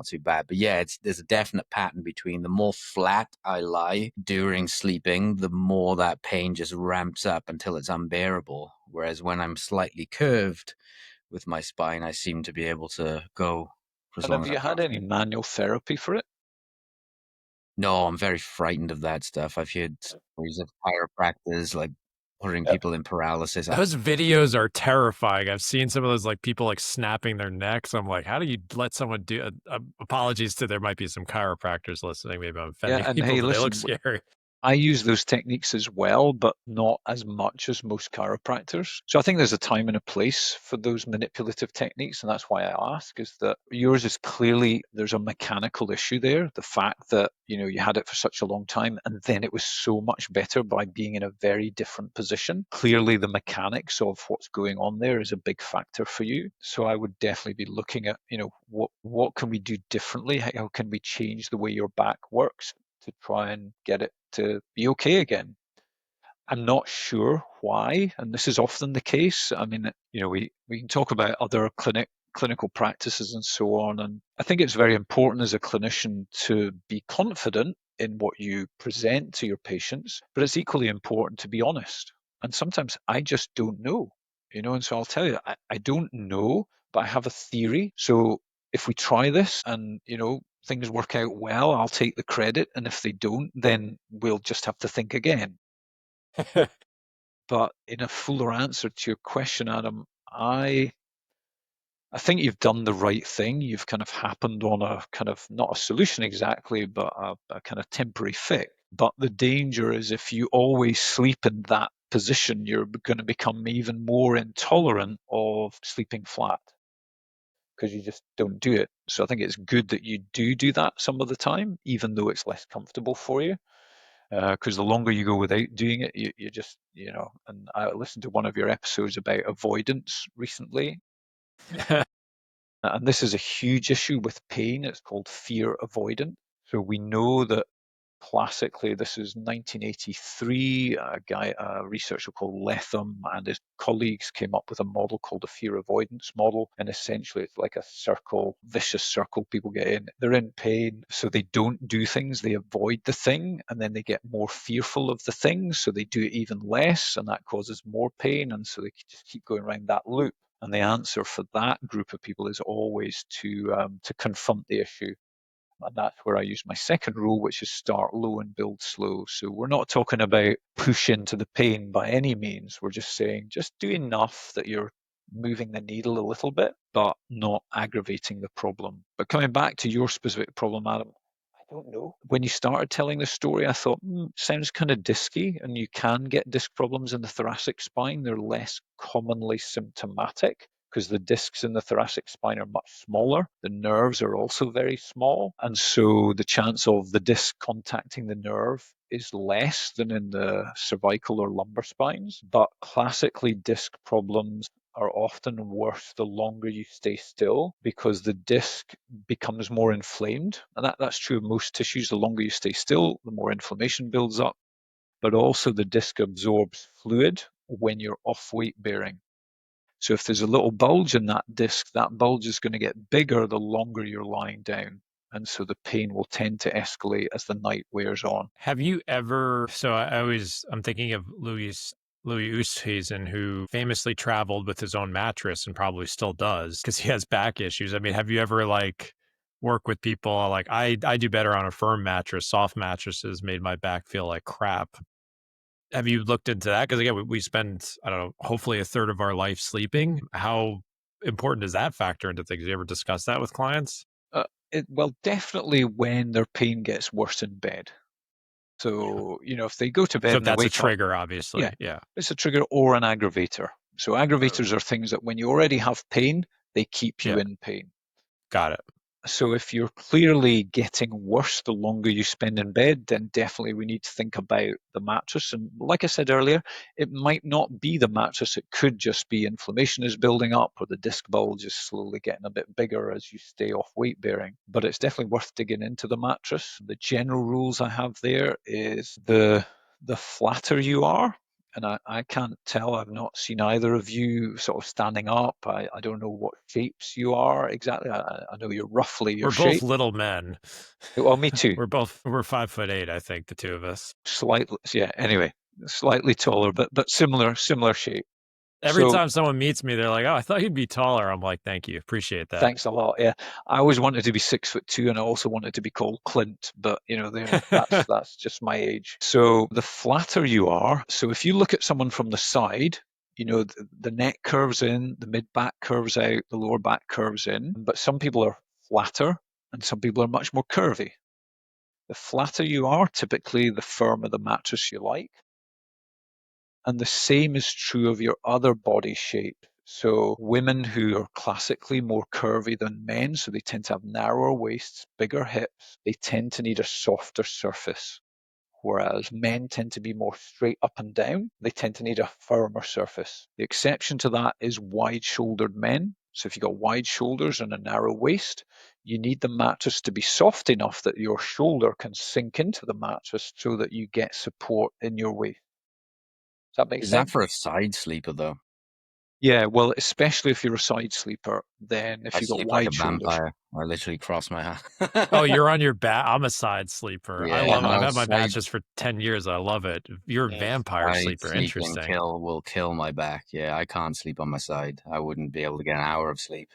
too bad. But yeah, there's a definite pattern between the more flat I lie during sleeping, the more that pain just ramps up until it's unbearable. Whereas when I'm slightly curved with my spine, I seem to be able to go for as And long have as you I'm had any comfortable. manual therapy for it? No, I'm very frightened of that stuff. I've heard stories of chiropractors like putting Yeah. people in paralysis. Those videos are terrifying. I've seen some of those, like, people, like, snapping their necks. I'm like, how do you let someone do apologies to, there might be some chiropractors listening. Maybe I'm Yeah, offending and people, hey, but they look listen, scary. I use those techniques as well, but not as much as most chiropractors. So I think there's a time and a place for those manipulative techniques, and that's why I ask, is that yours is clearly there's a mechanical issue there. The fact that, you had it for such a long time and then it was so much better by being in a very different position. Clearly the mechanics of what's going on there is a big factor for you. So I would definitely be looking at, what can we do differently? How can we change the way your back works to try and get it to be okay again? I'm not sure why, and this is often the case. I mean, we can talk about other clinical practices and so on, and I think it's very important as a clinician to be confident in what you present to your patients, but it's equally important to be honest. And sometimes I just don't know, and so I'll tell you, I don't know, but I have a theory. So if we try this and things work out well, I'll take the credit, and if they don't, then we'll just have to think again. But in a fuller answer to your question, Adam, I I think you've done the right thing. You've kind of happened on a kind of, not a solution exactly, but a kind of temporary fix. But the danger is if you always sleep in that position, you're going to become even more intolerant of sleeping flat because you just don't do it. So I think it's good that you do that some of the time, even though it's less comfortable for you. Because the longer you go without doing it, you just, and I listened to one of your episodes about avoidance recently, and this is a huge issue with pain. It's called fear avoidance. So we know that classically, this is 1983, a researcher called Letham and his colleagues came up with a model called the fear avoidance model. And essentially, it's like a circle, vicious circle. People get in, they're in pain, so they don't do things, they avoid the thing, and then they get more fearful of the thing, so they do it even less, and that causes more pain. And so they just keep going around that loop. And the answer for that group of people is always to confront the issue. And that's where I use my second rule, which is start low and build slow. So we're not talking about push into the pain by any means. We're just saying just do enough that you're moving the needle a little bit, but not aggravating the problem. But coming back to your specific problem, Adam, I don't know. When you started telling the story, I thought, sounds kind of disky, and you can get disc problems in the thoracic spine. They're less commonly symptomatic because the discs in the thoracic spine are much smaller. The nerves are also very small. And so the chance of the disc contacting the nerve is less than in the cervical or lumbar spines. But classically, disc problems are often worse the longer you stay still because the disc becomes more inflamed. And that's true of most tissues. The longer you stay still, the more inflammation builds up. But also the disc absorbs fluid when you're off weight bearing. So if there's a little bulge in that disc, that bulge is going to get bigger the longer you're lying down. And so the pain will tend to escalate as the night wears on. Have you ever? So I'm thinking of Louis Oosthuizen, who famously traveled with his own mattress and probably still does because he has back issues. I mean, have you ever like work with people like I do better on a firm mattress? Soft mattresses made my back feel like crap. Have you looked into that? Because again, we spend, I don't know, hopefully a third of our life sleeping. How important does that factor into things? You ever discuss that with clients? Well, definitely when their pain gets worse in bed. So, if they go to So bed if and they that's a wake up, trigger, yeah, obviously. Yeah. it's a trigger or an aggravator. So aggravators are things that when you already have pain, they keep you Yeah. in pain. Got it. So if you're clearly getting worse the longer you spend in bed, then definitely we need to think about the mattress. And like I said earlier, it might not be the mattress. It could just be inflammation is building up or the disc bulge is slowly getting a bit bigger as you stay off weight bearing. But it's definitely worth digging into the mattress. The general rules I have there is the flatter you are, and I can't tell. I've not seen either of you sort of standing up. I don't know what shapes you are exactly. I know you're roughly your We're both shape. little men. Well, me too. We're 5'8", I think, the two of us. Slightly, yeah. Anyway, slightly taller, but similar shape. Every So time someone meets me, they're like, "Oh, I thought you'd be taller." I'm like, "Thank you, appreciate that." thanks a lot. Yeah, I always wanted to be 6'2", and I also wanted to be called Clint. But that's just my age. So the flatter you are, so if you look at someone from the side, the neck curves in, the mid back curves out, the lower back curves in. But some people are flatter, and some people are much more curvy. The flatter you are, typically the firmer the mattress you like. And the same is true of your other body shape. So women who are classically more curvy than men, so they tend to have narrower waists, bigger hips, they tend to need a softer surface. Whereas men tend to be more straight up and down, they tend to need a firmer surface. The exception to that is wide-shouldered men. So if you've got wide shoulders and a narrow waist, you need the mattress to be soft enough that your shoulder can sink into the mattress so that you get support in your waist. Does that make Is that sense? for a side sleeper though? Yeah, well, especially if you're a side sleeper, then if I you've got sleep like a wide shoulders. vampire. I literally cross my Oh, hands. you're on your back. I'm a side sleeper. I Yeah, love it. I've no, had my mattress for 10 years. I love it. You're a vampire side sleeper. sleeping Interesting. will kill my back. Yeah, I can't sleep on my side. I wouldn't be able to get an hour of sleep.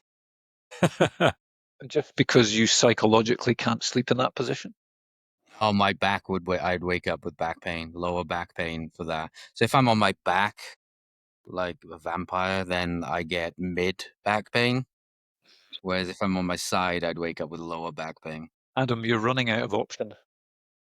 Just because you psychologically can't sleep in that position. Oh, my back I'd wake up with back pain, lower back pain for that. So if I'm on my back like a vampire, then I get mid back pain. Whereas if I'm on my side, I'd wake up with lower back pain. Adam, you're running out of options.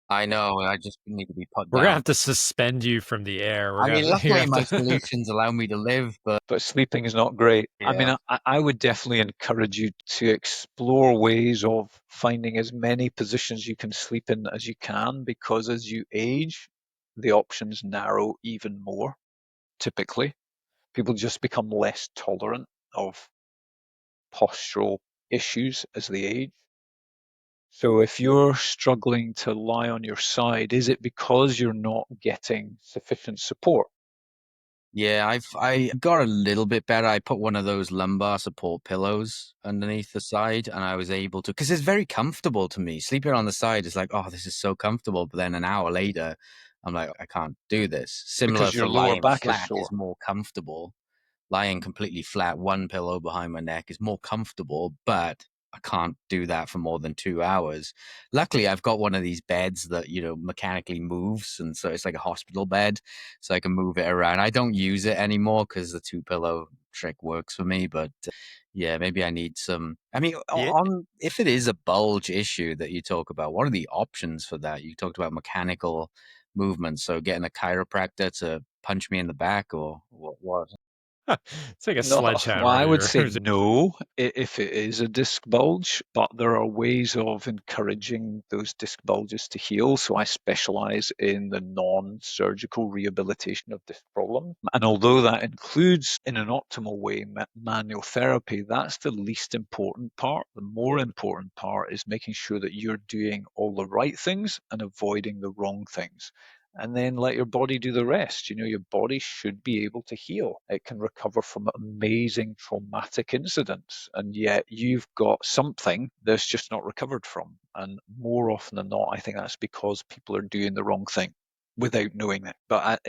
I know, I just need to be put We're gonna down. have to suspend you from the air. I mean, You luckily have my to. solutions allow me to live, but But sleeping is not great. I mean, yeah. I would definitely encourage you to explore ways of finding as many positions you can sleep in as you can, because as you age, the options narrow even more, typically. People just become less tolerant of postural issues as they age. So if you're struggling to lie on your side, is it because you're not getting sufficient support? Yeah, I got a little bit better. I put one of those lumbar support pillows underneath the side, and I was able to, because it's very comfortable to me. Sleeping on the side is like, oh, this is so comfortable. But then an hour later, I'm like, I can't do this. Similar Because your for lower lying back is flat is sore. more comfortable. Lying completely flat, one pillow behind my neck is more comfortable, but I can't do that for more than 2 hours. Luckily, I've got one of these beds that, mechanically moves. And so it's like a hospital bed. So I can move it around. I don't use it anymore because the two pillow trick works for me. But yeah, maybe I need some. I mean, Yeah. if it is a bulge issue that you talk about, what are the options for that? You talked about mechanical movement. So getting a chiropractor to punch me in the back, or what? It's like a No, well, sledgehammer I to would your. say no if it is a disc bulge, but there are ways of encouraging those disc bulges to heal. So I specialize in the non-surgical rehabilitation of disc problems. And although that includes, in an optimal way, manual therapy, that's the least important part. The more important part is making sure that you're doing all the right things and avoiding the wrong things, and then let your body do the rest. Your body should be able to heal. It can recover from amazing traumatic incidents, and yet you've got something that's just not recovered from. And more often than not, I think that's because people are doing the wrong thing without knowing it. But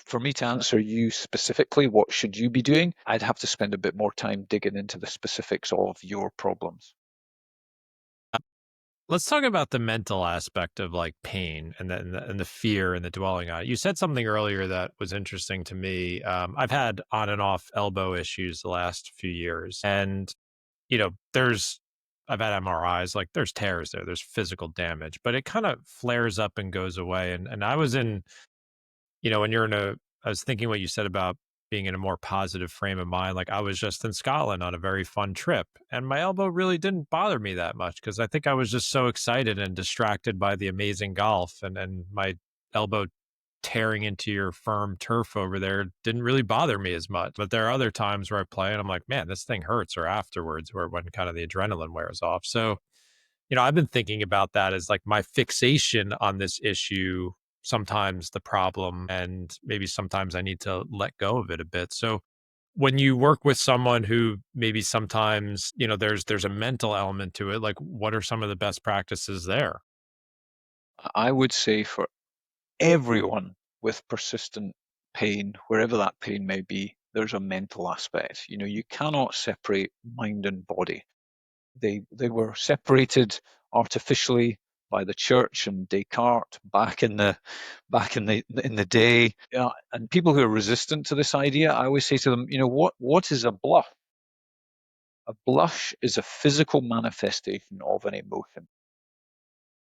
for me to answer you specifically, what should you be doing? I'd have to spend a bit more time digging into the specifics of your problems. Let's talk about the mental aspect of like pain and the fear and the dwelling on it. You said something earlier that was interesting to me. I've had on and off elbow issues the last few years, and there's I've had MRIs, like there's tears there, there's physical damage, but it kind of flares up and goes away. And I was in, when you're in I was thinking what you said about being in a more positive frame of mind. Like I was just in Scotland on a very fun trip, and my elbow really didn't bother me that much because I think I was just so excited and distracted by the amazing golf, and my elbow tearing into your firm turf over there didn't really bother me as much. But there are other times where I play and I'm like, man, this thing hurts, or afterwards, where when kind of the adrenaline wears off. So, I've been thinking about that as like my fixation on this issue, sometimes the problem, and maybe sometimes I need to let go of it a bit. So, when you work with someone who maybe sometimes, there's a mental element to it, like what are some of the best practices there? I would say for everyone with persistent pain, wherever that pain may be, there's a mental aspect. You cannot separate mind and body. They were separated artificially by the church and Descartes back in the day. And people who are resistant to this idea, I always say to them, what is a blush? A blush is a physical manifestation of an emotion.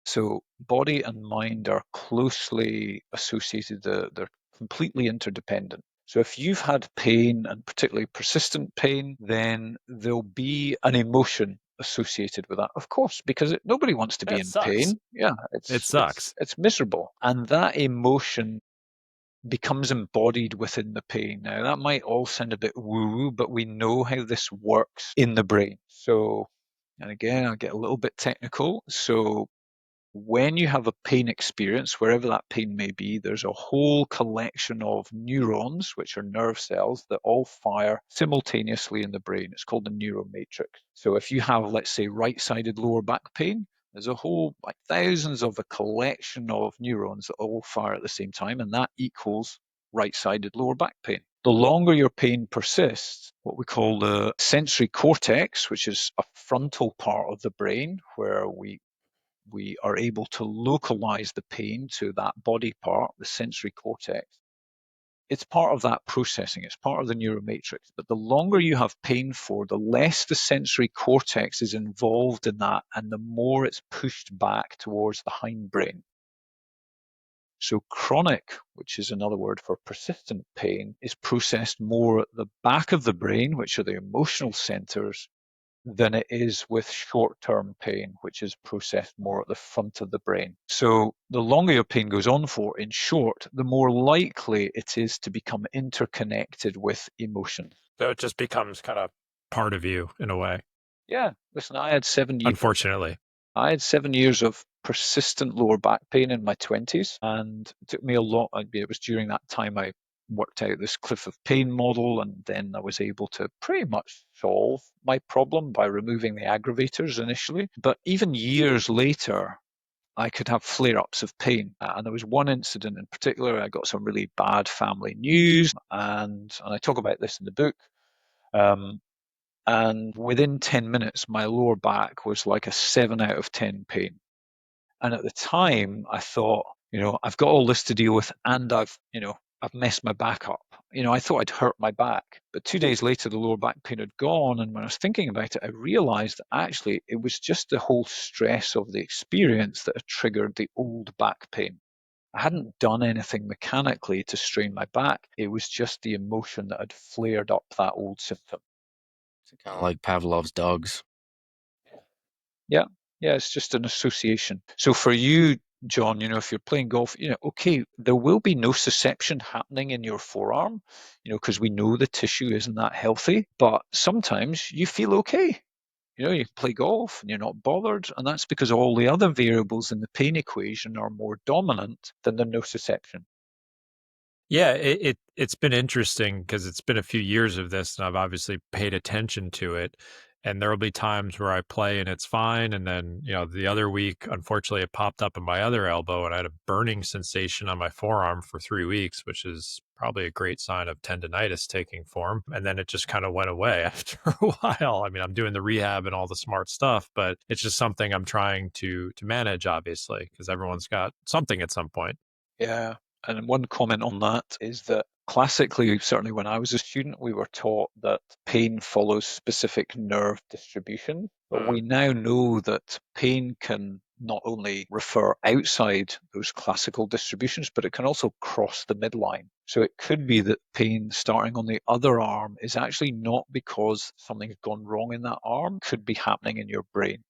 So body and mind are closely associated. They're completely interdependent. So if you've had pain, and particularly persistent pain, then there'll be an emotion associated with that. Of course, because nobody wants to be That in sucks. pain. Yeah, It it's it's sucks. it's miserable, and that emotion becomes embodied within the pain. Now that might all sound a bit woo-woo, but we know how this works in the brain. So, and again, I'll get a little bit technical. So when you have a pain experience, wherever that pain may be, there's a whole collection of neurons, which are nerve cells, that all fire simultaneously in the brain. It's called the neuromatrix. So if you have, let's say, right-sided lower back pain, there's a whole, like thousands of a collection of neurons that all fire at the same time, and that equals right-sided lower back pain. The longer your pain persists, what we call the sensory cortex, which is a frontal part of the brain where we are able to localize the pain to that body part, the sensory cortex. it's part of that processing. It's part of the neuromatrix. But the longer you have pain for, the less the sensory cortex is involved in that, and the more it's pushed back towards the hindbrain. So chronic, which is another word for persistent pain, is processed more at the back of the brain, which are the emotional centers, than it is with short-term pain, which is processed more at the front of the brain. So the longer your pain goes on for, in short, the more likely it is to become interconnected with emotion. So it just becomes kind of part of you in a way, Yeah, listen, unfortunately. I had 7 years of persistent lower back pain in my 20s, and it took me a lot. It was during that time I worked out this cliff of pain model, and then I was able to pretty much solve my problem by removing the aggravators initially. But even years later, I could have flare ups of pain. And there was one incident in particular, I got some really bad family news, and I talk about this in the book. Um, and within 10 minutes, my lower back was like a 7 out of 10 pain. And at the time, I thought, I've got all this to deal with, and I've messed my back up. I thought I'd hurt my back. But 2 days later, the lower back pain had gone. And when I was thinking about it, I realized that actually it was just the whole stress of the experience that had triggered the old back pain. I hadn't done anything mechanically to strain my back. It was just the emotion that had flared up that old symptom. It's kind of like Pavlov's dogs. Yeah. Yeah, it's just an association. So for you, John, if you're playing golf, okay, there will be nociception happening in your forearm, because we know the tissue isn't that healthy, but sometimes you feel okay. You play golf and you're not bothered, and that's because all the other variables in the pain equation are more dominant than the nociception. Yeah, it's been interesting because it's been a few years of this, and I've obviously paid attention to it. And there will be times where I play and it's fine, and then the other week, unfortunately, it popped up in my other elbow, and I had a burning sensation on my forearm for 3 weeks, which is probably a great sign of tendonitis taking form. And then it just kind of went away after a while. I mean, I'm doing the rehab and all the smart stuff, but it's just something I'm trying to manage, obviously, because everyone's got something at some point. Yeah. And one comment on that is that classically, certainly when I was a student, we were taught that pain follows specific nerve distribution. But we now know that pain can not only refer outside those classical distributions, but it can also cross the midline. So it could be that pain starting on the other arm is actually not because something's gone wrong in that arm, it could be happening in your brain.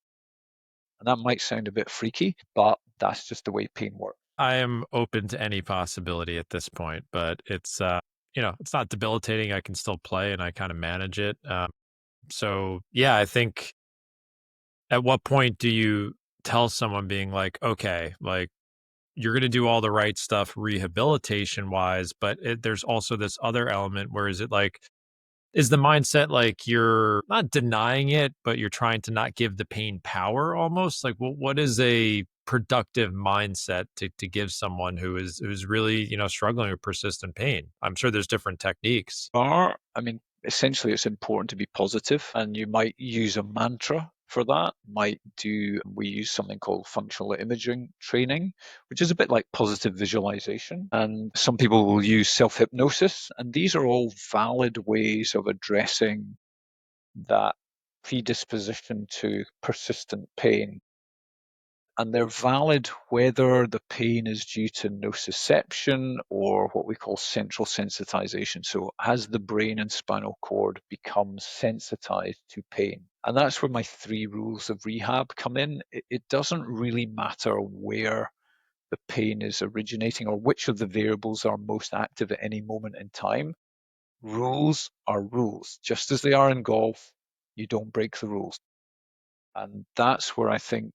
And that might sound a bit freaky, but that's just the way pain works. I am open to any possibility at this point, but it's not debilitating. I can still play and I kind of manage it. So yeah, I think at what point do you tell someone being like, okay, like you're going to do all the right stuff rehabilitation wise, but there's also this other element where is it like, is the mindset like you're not denying it, but you're trying to not give the pain power almost? Like, what is a productive mindset to give someone who's really, struggling with persistent pain? I'm sure there's different techniques. I mean, essentially, it's important to be positive, and you might use a mantra for that. We use something called functional imaging training, which is a bit like positive visualization. And some people will use self hypnosis, and these are all valid ways of addressing that predisposition to persistent pain, and they're valid whether the pain is due to nociception or what we call central sensitization. So has the brain and spinal cord become sensitized to pain? And that's where my 3 rules of rehab come in. It doesn't really matter where the pain is originating or which of the variables are most active at any moment in time. Rules are rules. Just as they are in golf, you don't break the rules. And that's where I think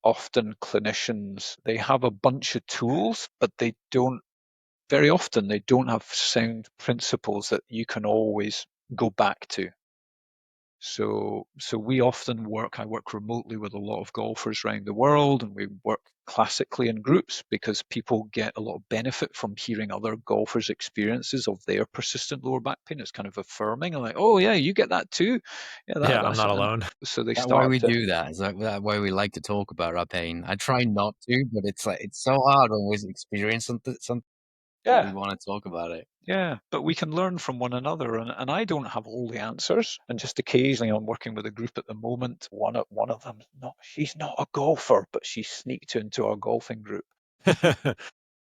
often clinicians, they have a bunch of tools, but very often they don't have sound principles that you can always go back to. So I work remotely with a lot of golfers around the world, and we work classically in groups because people get a lot of benefit from hearing other golfers' experiences of their persistent lower back pain. It's kind of affirming, and like, oh yeah, you get that too. Yeah, Yeah, I'm that's not and alone. so they That why start we to. do that? Is that why we like to talk about our pain? I try not to, but it's like it's so hard when we experience something. Yeah. We want to talk about it. Yeah, but we can learn from one another, and I don't have all the answers. And just occasionally, I'm working with a group at the moment. One of them, she's not a golfer, but she sneaked into our golfing group.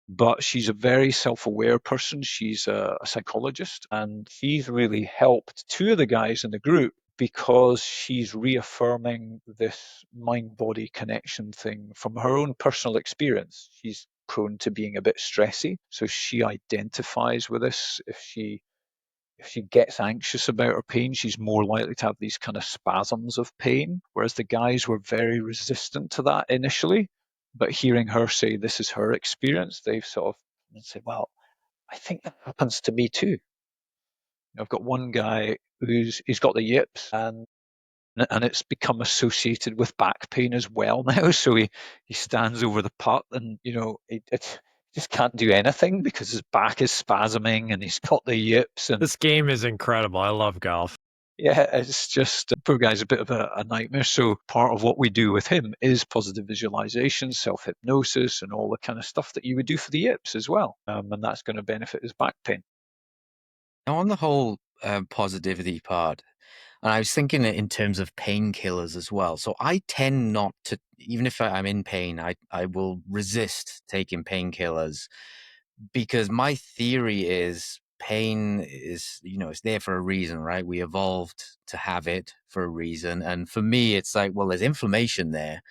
But she's a very self-aware person. She's a psychologist, and she's really helped two of the guys in the group because she's reaffirming this mind-body connection thing from her own personal experience. She's prone to being a bit stressy, so she identifies with this. If she gets anxious about her pain, she's more likely to have these kind of spasms of pain, whereas the guys were very resistant to that initially. But hearing her say this is her experience, they've sort of said, well, I think that happens to me too. I've got one guy he's got the yips, and it's become associated with back pain as well now. So he stands over the putt, and it just can't do anything because his back is spasming and he's got the yips. And This game is incredible. I love golf. yeah, it's just poor guy's a bit of a nightmare. So part of what we do with him is positive visualization, self-hypnosis, and all the kind of stuff that you would do for the yips as well. And that's going to benefit his back pain. Now, on the whole positivity part, and I was thinking it in terms of painkillers as well. So I tend not to, even if I'm in pain, I will resist taking painkillers because my theory is pain is, it's there for a reason, right? We evolved to have it for a reason. And for me, it's like, well, there's inflammation there.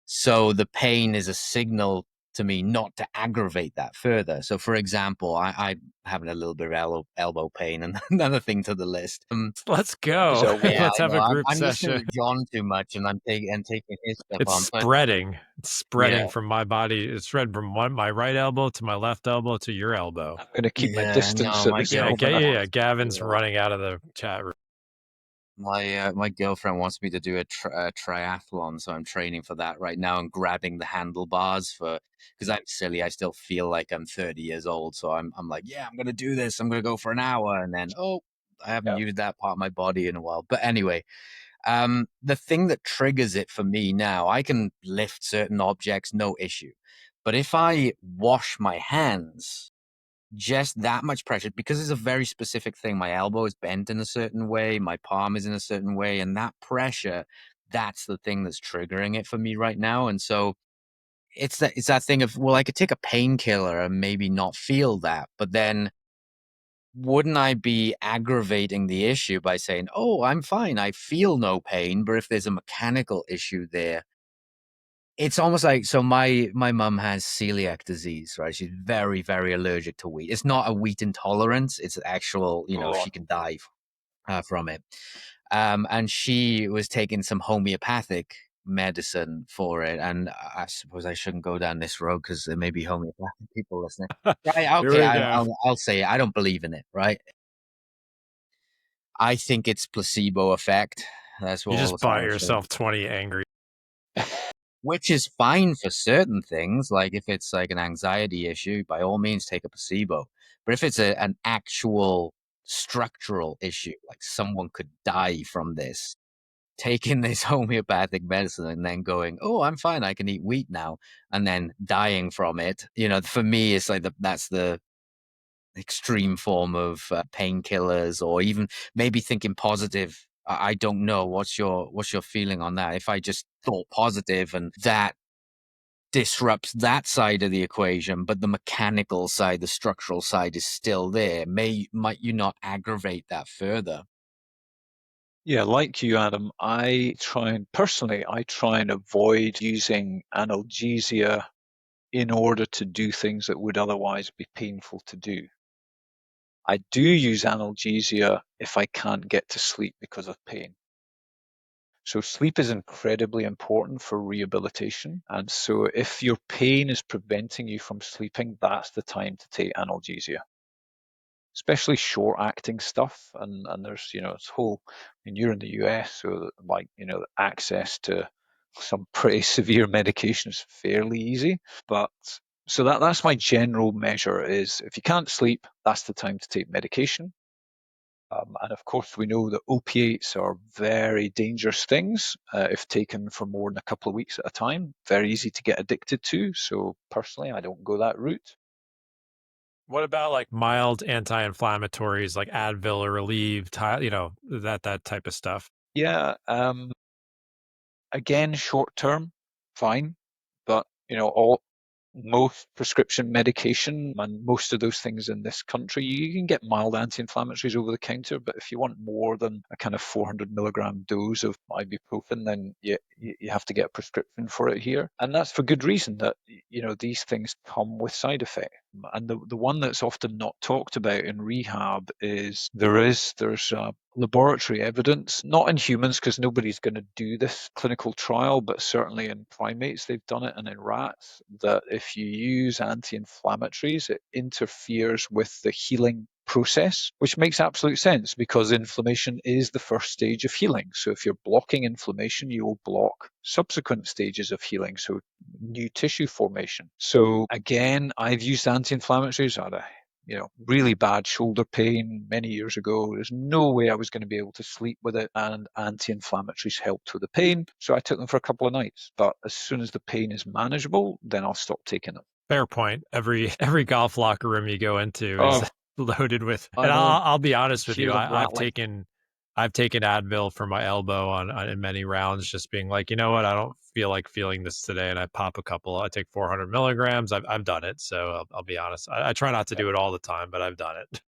So the pain is a signal to me not to aggravate that further. So, for example, I'm having a little bit of elbow pain, and another thing to the list. Let's His go. elbow. Yeah, Let's I have know. a I'm, group I'm listening session. to John too much, and I'm taking his stuff It's on. But spreading. It's yeah, spreading from my body. It's spread from my right elbow to my left elbow to your elbow. I'm going to keep my yeah, distance no, at my this Yeah, moment. girlfriend yeah. wants me to Gavin's do it. running out of the chat room. My girlfriend wants me to do a triathlon, so I'm training for that right now and grabbing the handlebars because I'm silly. I still feel like I'm 30 years old, so I'm like, yeah, I'm gonna do this. I'm gonna go for an hour, and then I haven't Yeah. used that part of my body in a while. But anyway, the thing that triggers it for me now, I can lift certain objects, no issue, but if I wash my hands, just that much pressure, because it's a very specific thing. My elbow is bent in a certain way, my palm is in a certain way, and that pressure, that's the thing that's triggering it for me right now. And so it's that thing of, well, I could take a painkiller and maybe not feel that, but then wouldn't I be aggravating the issue by saying, oh, I'm fine, I feel no pain, but if there's a mechanical issue there, it's almost like, so my mum has celiac disease, right? She's very, very allergic to wheat. It's not a wheat intolerance. It's actual, Oh, she can die from it. And she was taking some homeopathic medicine for it. And I suppose I shouldn't go down this road because there may be homeopathic people listening. Right? Here Okay, we go. I'll say it. I don't believe in it, right? I think it's placebo effect. That's You all just buy I'll say. yourself 20 angry. Which is fine for certain things. Like if it's like an anxiety issue, by all means take a placebo. But if it's an actual structural issue, like someone could die from this, taking this homeopathic medicine and then going, oh, I'm fine, I can eat wheat now, and then dying from it, for me, it's like that's the extreme form of painkillers, or even maybe thinking positive. I don't know. What's your feeling on that? If I just thought positive and that disrupts that side of the equation, but the mechanical side, the structural side is still there, might you not aggravate that further? yeah, like you, Adam, I try and avoid using analgesia in order to do things that would otherwise be painful to do. I do use analgesia if I can't get to sleep because of pain. So sleep is incredibly important for rehabilitation. And so if your pain is preventing you from sleeping, that's the time to take analgesia, especially short acting stuff. And there's, this whole, I mean, you're in the US, so like, access to some pretty severe medication is fairly easy. But so that's my general measure is if you can't sleep, that's the time to take medication. And of course, we know that opiates are very dangerous things if taken for more than a couple of weeks at a time. Very easy to get addicted to. So personally, I don't go that route. What about like mild anti-inflammatories like Advil or Aleve, that type of stuff? Yeah, again, short term, fine, but all most prescription medication and most of those things in this country, you can get mild anti-inflammatories over the counter, but if you want more than a kind of 400 milligram dose of ibuprofen, then you have to get a prescription for it here. And that's for good reason that, these things come with side effects. And the one that's often not talked about in rehab is there's laboratory evidence, not in humans because nobody's going to do this clinical trial, but certainly in primates they've done it, and in rats, that if you use anti-inflammatories, it interferes with the healing process, which makes absolute sense because inflammation is the first stage of healing. So if you're blocking inflammation, you will block subsequent stages of healing, so new tissue formation. So again, I've used anti-inflammatories. I had a really bad shoulder pain many years ago. There's no way I was going to be able to sleep with it, and anti-inflammatories helped with the pain. So I took them for a couple of nights. But as soon as the pain is manageable, then I'll stop taking them. Fair point. Every golf locker room you go into is Oh, loaded with, I and know. I'll be honest with Hear you, them I've rattling. taken Advil for my elbow in many rounds, just being like, you know what, I don't feel like feeling this today, and I pop a couple. I take 400 milligrams. I've done it, so I'll be honest. I try not to Yeah. do it all the time, but I've done it.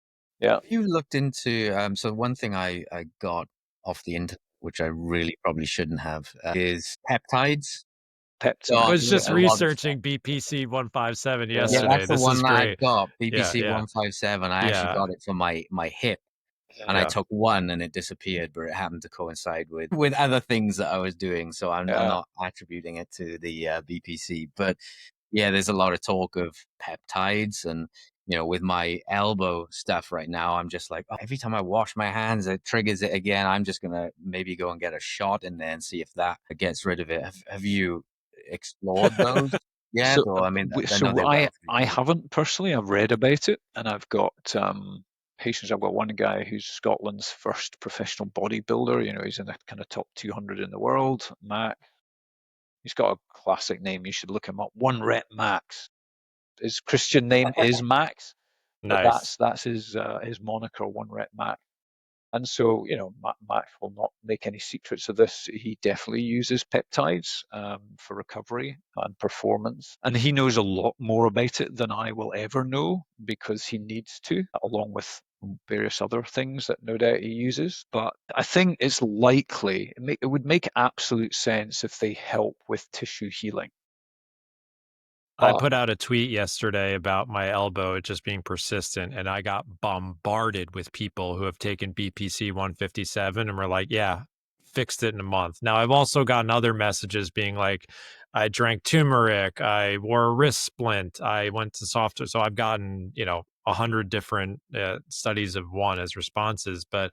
Yeah. Have you looked into so one thing I got off the internet, which I really probably shouldn't have, is peptides. I Peptides. was So just a lot of researching BPC 157 Yeah. yeah, yesterday. that's the This is one that I've great. got, Yeah, BBC yeah, 157. I actually yeah, got it for my hip, and I Yeah. yeah. took one and it disappeared, but it happened to coincide with other things that I was doing, so I'm Yeah. not attributing it to the BPC. But yeah, there's a lot of talk of peptides, and with my elbow stuff right now, I'm just like, oh, every time I wash my hands, it triggers it again. I'm just gonna maybe go and get a shot in there and see if that gets rid of it. Have you explored those yet? So, Or I mean, I know so they're relatively I new. haven't personally. I've read about it, and I've got patients. I've got one guy who's Scotland's first professional bodybuilder. He's in the kind of top 200 in the world. Mac. He's got a classic name. You should look him up. One Rep Max. His Christian name is Max, but Nice. that's his moniker. One Rep Max. And so, Max will not make any secrets of this. He definitely uses peptides for recovery and performance. And he knows a lot more about it than I will ever know because he needs to, along with various other things that no doubt he uses. But I think it's likely, it would make absolute sense if they help with tissue healing. I But put out a tweet yesterday about my elbow just being persistent, and I got bombarded with people who have taken BPC 157 and were like, yeah, fixed it in a month. Now, I've also gotten other messages being like, I drank turmeric, I wore a wrist splint, I went to software. So I've gotten, 100 different studies of one as responses, but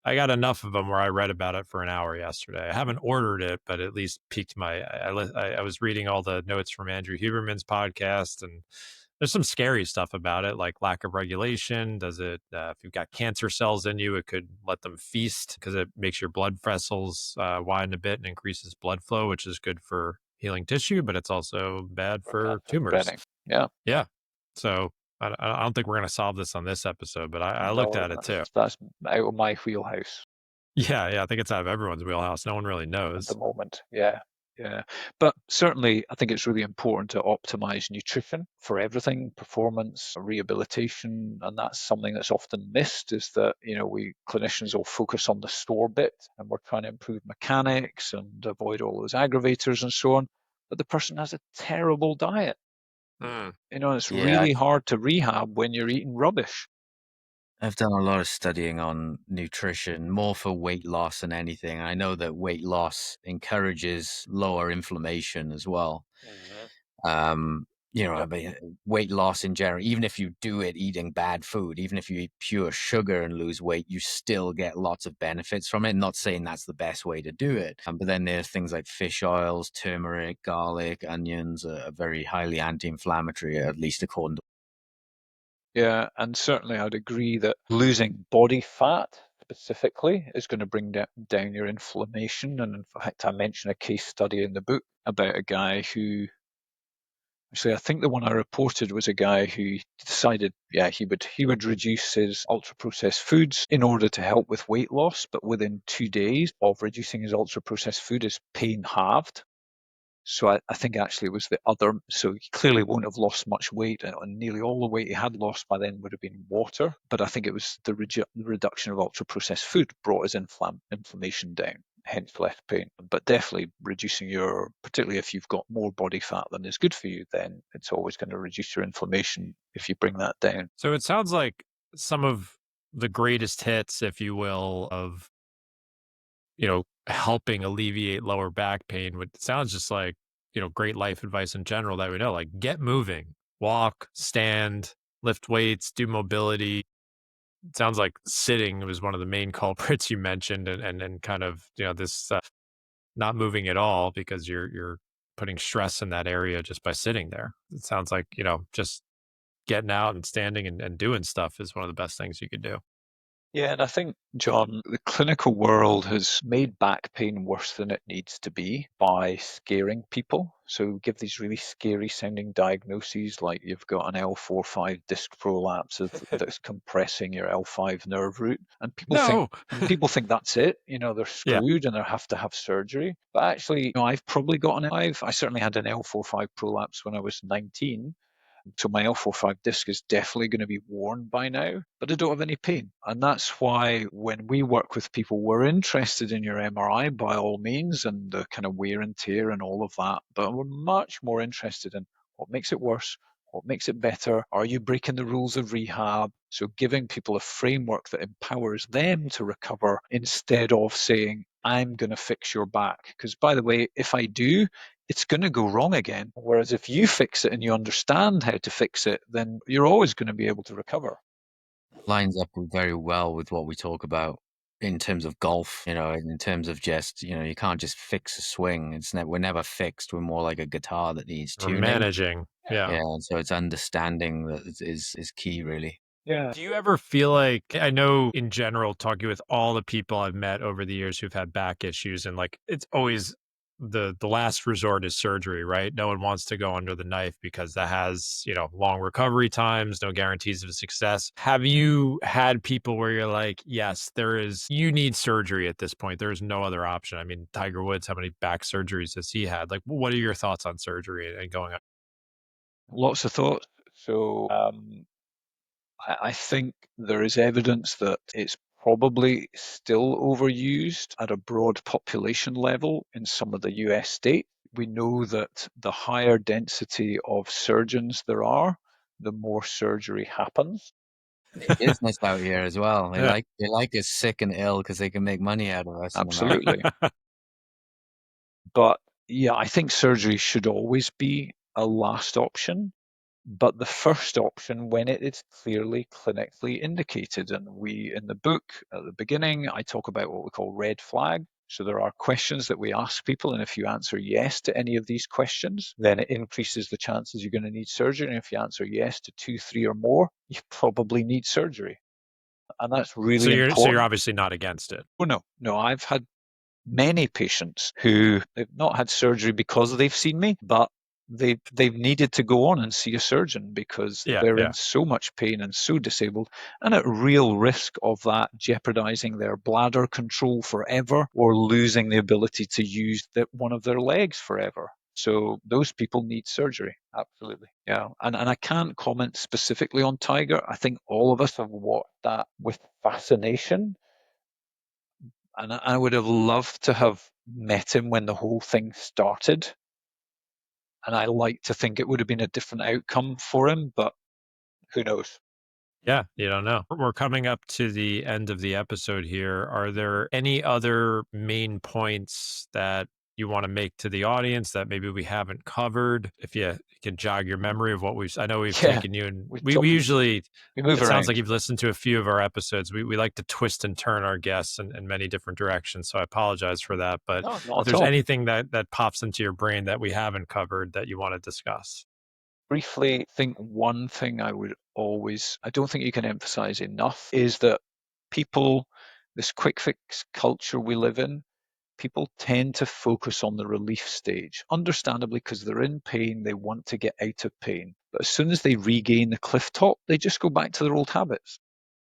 I got enough of them where I read about it for an hour yesterday. I haven't ordered it, but at least piqued my. I was reading all the notes from Andrew Huberman's podcast, and there's some scary stuff about it, like lack of regulation. Does it? If you've got cancer cells in you, it could let them feast because it makes your blood vessels widen a bit and increases blood flow, which is good for healing tissue, but it's also bad for for cancer tumors. spreading, yeah. Yeah. So I don't think we're going to solve this on this episode, but I looked No, at it too. that's out of my wheelhouse. Yeah, yeah, I think it's out of everyone's wheelhouse. No one really At the knows. moment. Yeah, yeah. But certainly, I think it's really important to optimize nutrition for everything, performance, rehabilitation, and that's something that's often missed. Is that we clinicians will focus on the store bit, and we're trying to improve mechanics and avoid all those aggravators and so on. But the person has a terrible diet. Mm. It's Yeah, really hard to rehab when you're eating rubbish. I've done a lot of studying on nutrition, more for weight loss than anything. I know that weight loss encourages lower inflammation as well. Mhm. Um, I Yep. mean, weight loss in general, even if you do it eating bad food, even if you eat pure sugar and lose weight, you still get lots of benefits from it. Not saying that's the best way to do it. But then there's things like fish oils, turmeric, garlic, onions are very highly anti-inflammatory, at least according to. Yeah, and certainly I'd agree that losing body fat specifically is going to bring down your inflammation. And in fact, I mention a case study in the book about a guy who Actually, I think the one I reported was a guy who decided, he would reduce his ultra-processed foods in order to help with weight loss, but within 2 days of reducing his ultra-processed food, his pain halved. So I think actually it was the other. So he clearly won't have lost much weight, and nearly all the weight he had lost by then would have been water. But I think it was the reduction of ultra-processed food brought his inflammation down, hence less pain. But definitely reducing particularly if you've got more body fat than is good for you, then it's always going to reduce your inflammation if you bring that down. So it sounds like some of the greatest hits, if you will, of helping alleviate lower back pain would sounds just like, great life advice in general that we know, like get moving, walk, stand, lift weights, do mobility. It sounds like sitting was one of the main culprits you mentioned, and kind of, this not moving at all because you're putting stress in that area just by sitting there. It sounds like, just getting out and standing and doing stuff is one of the best things you could do. Yeah, and I think, John, the clinical world has made back pain worse than it needs to be by scaring people. So give these really scary sounding diagnoses like you've got an L4-5 disc prolapse that's compressing your L5 nerve root. And No. people think that's it, they're Yeah. screwed and they have to have surgery. But actually, I've probably got an L5. I certainly had an L4-5 prolapse when I was 19. So my L4-5 disc is definitely going to be worn by now, but I don't have any pain. And that's why when we work with people, we're interested in your MRI by all means and the kind of wear and tear and all of that. But we're much more interested in what makes it worse, what makes it better. Are you breaking the rules of rehab? So giving people a framework that empowers them to recover instead of saying, I'm going to fix your back. Because by the way, if I do, it's going to go wrong again. Whereas if you fix it and you understand how to fix it, then you're always going to be able to recover. Lines up very well with what we talk about in terms of golf, in terms of just, you can't just fix a swing. We're never fixed. We're more like a guitar that needs Or tuning. managing. Yeah. Yeah, and so it's understanding that is key, really. Yeah. Do you ever feel like, I know in general, talking with all the people I've met over the years who've had back issues, and like it's always the last resort is surgery, right? No one wants to go under the knife because that has, long recovery times, no guarantees of success. Have you had people where you're like, yes, you need surgery at this point. There's no other option. I mean, Tiger Woods, how many back surgeries has he had? Like, what are your thoughts on surgery and going on? Lots of thoughts. So I think there is evidence that it's probably still overused at a broad population level in some of the US states. We know that the higher density of surgeons there are, the more surgery happens. Business out here as well. They Yeah. like us sick and ill because they can make money out of us in America. Absolutely. But yeah, I think surgery should always be a last option, but the first option when it is clearly clinically indicated. And in the book at the beginning, I talk about what we call red flag. So there are questions that we ask people, and if you answer yes to any of these questions, then it increases the chances you're going to need surgery. And if you answer yes to 2, 3, or more, you probably need surgery. And that's So really you're important. obviously not against it. Oh, no, I've had many patients who have not had surgery because they've seen me, but they've needed to go on and see a surgeon because Yeah, they're in yeah. so much pain and so disabled and at real risk of that jeopardizing their bladder control forever or losing the ability to use one of their legs forever. So those people need surgery. Absolutely. Yeah. And I can't comment specifically on Tiger. I think all of us have watched that with fascination, and I would have loved to have met him when the whole thing started. And I like to think it would have been a different outcome for him, but who knows? Yeah, you don't know. We're coming up to the end of the episode here. Are there any other main points that you want to make to the audience that maybe we haven't covered? If you can jog your memory of I know we've Yeah, taken you, and we we talk, usually, we move it sounds like around you've listened to a few of our episodes. We like to twist and turn our guests in many different directions. So I apologize for that. But No, if not at there's all. anything that pops into your brain that we haven't covered that you want to discuss. Briefly, I think one thing I don't think you can emphasize enough is that people, this quick fix culture we live in, people tend to focus on the relief stage, understandably, because they're in pain, they want to get out of pain. But as soon as they regain the cliff top, they just go back to their old habits.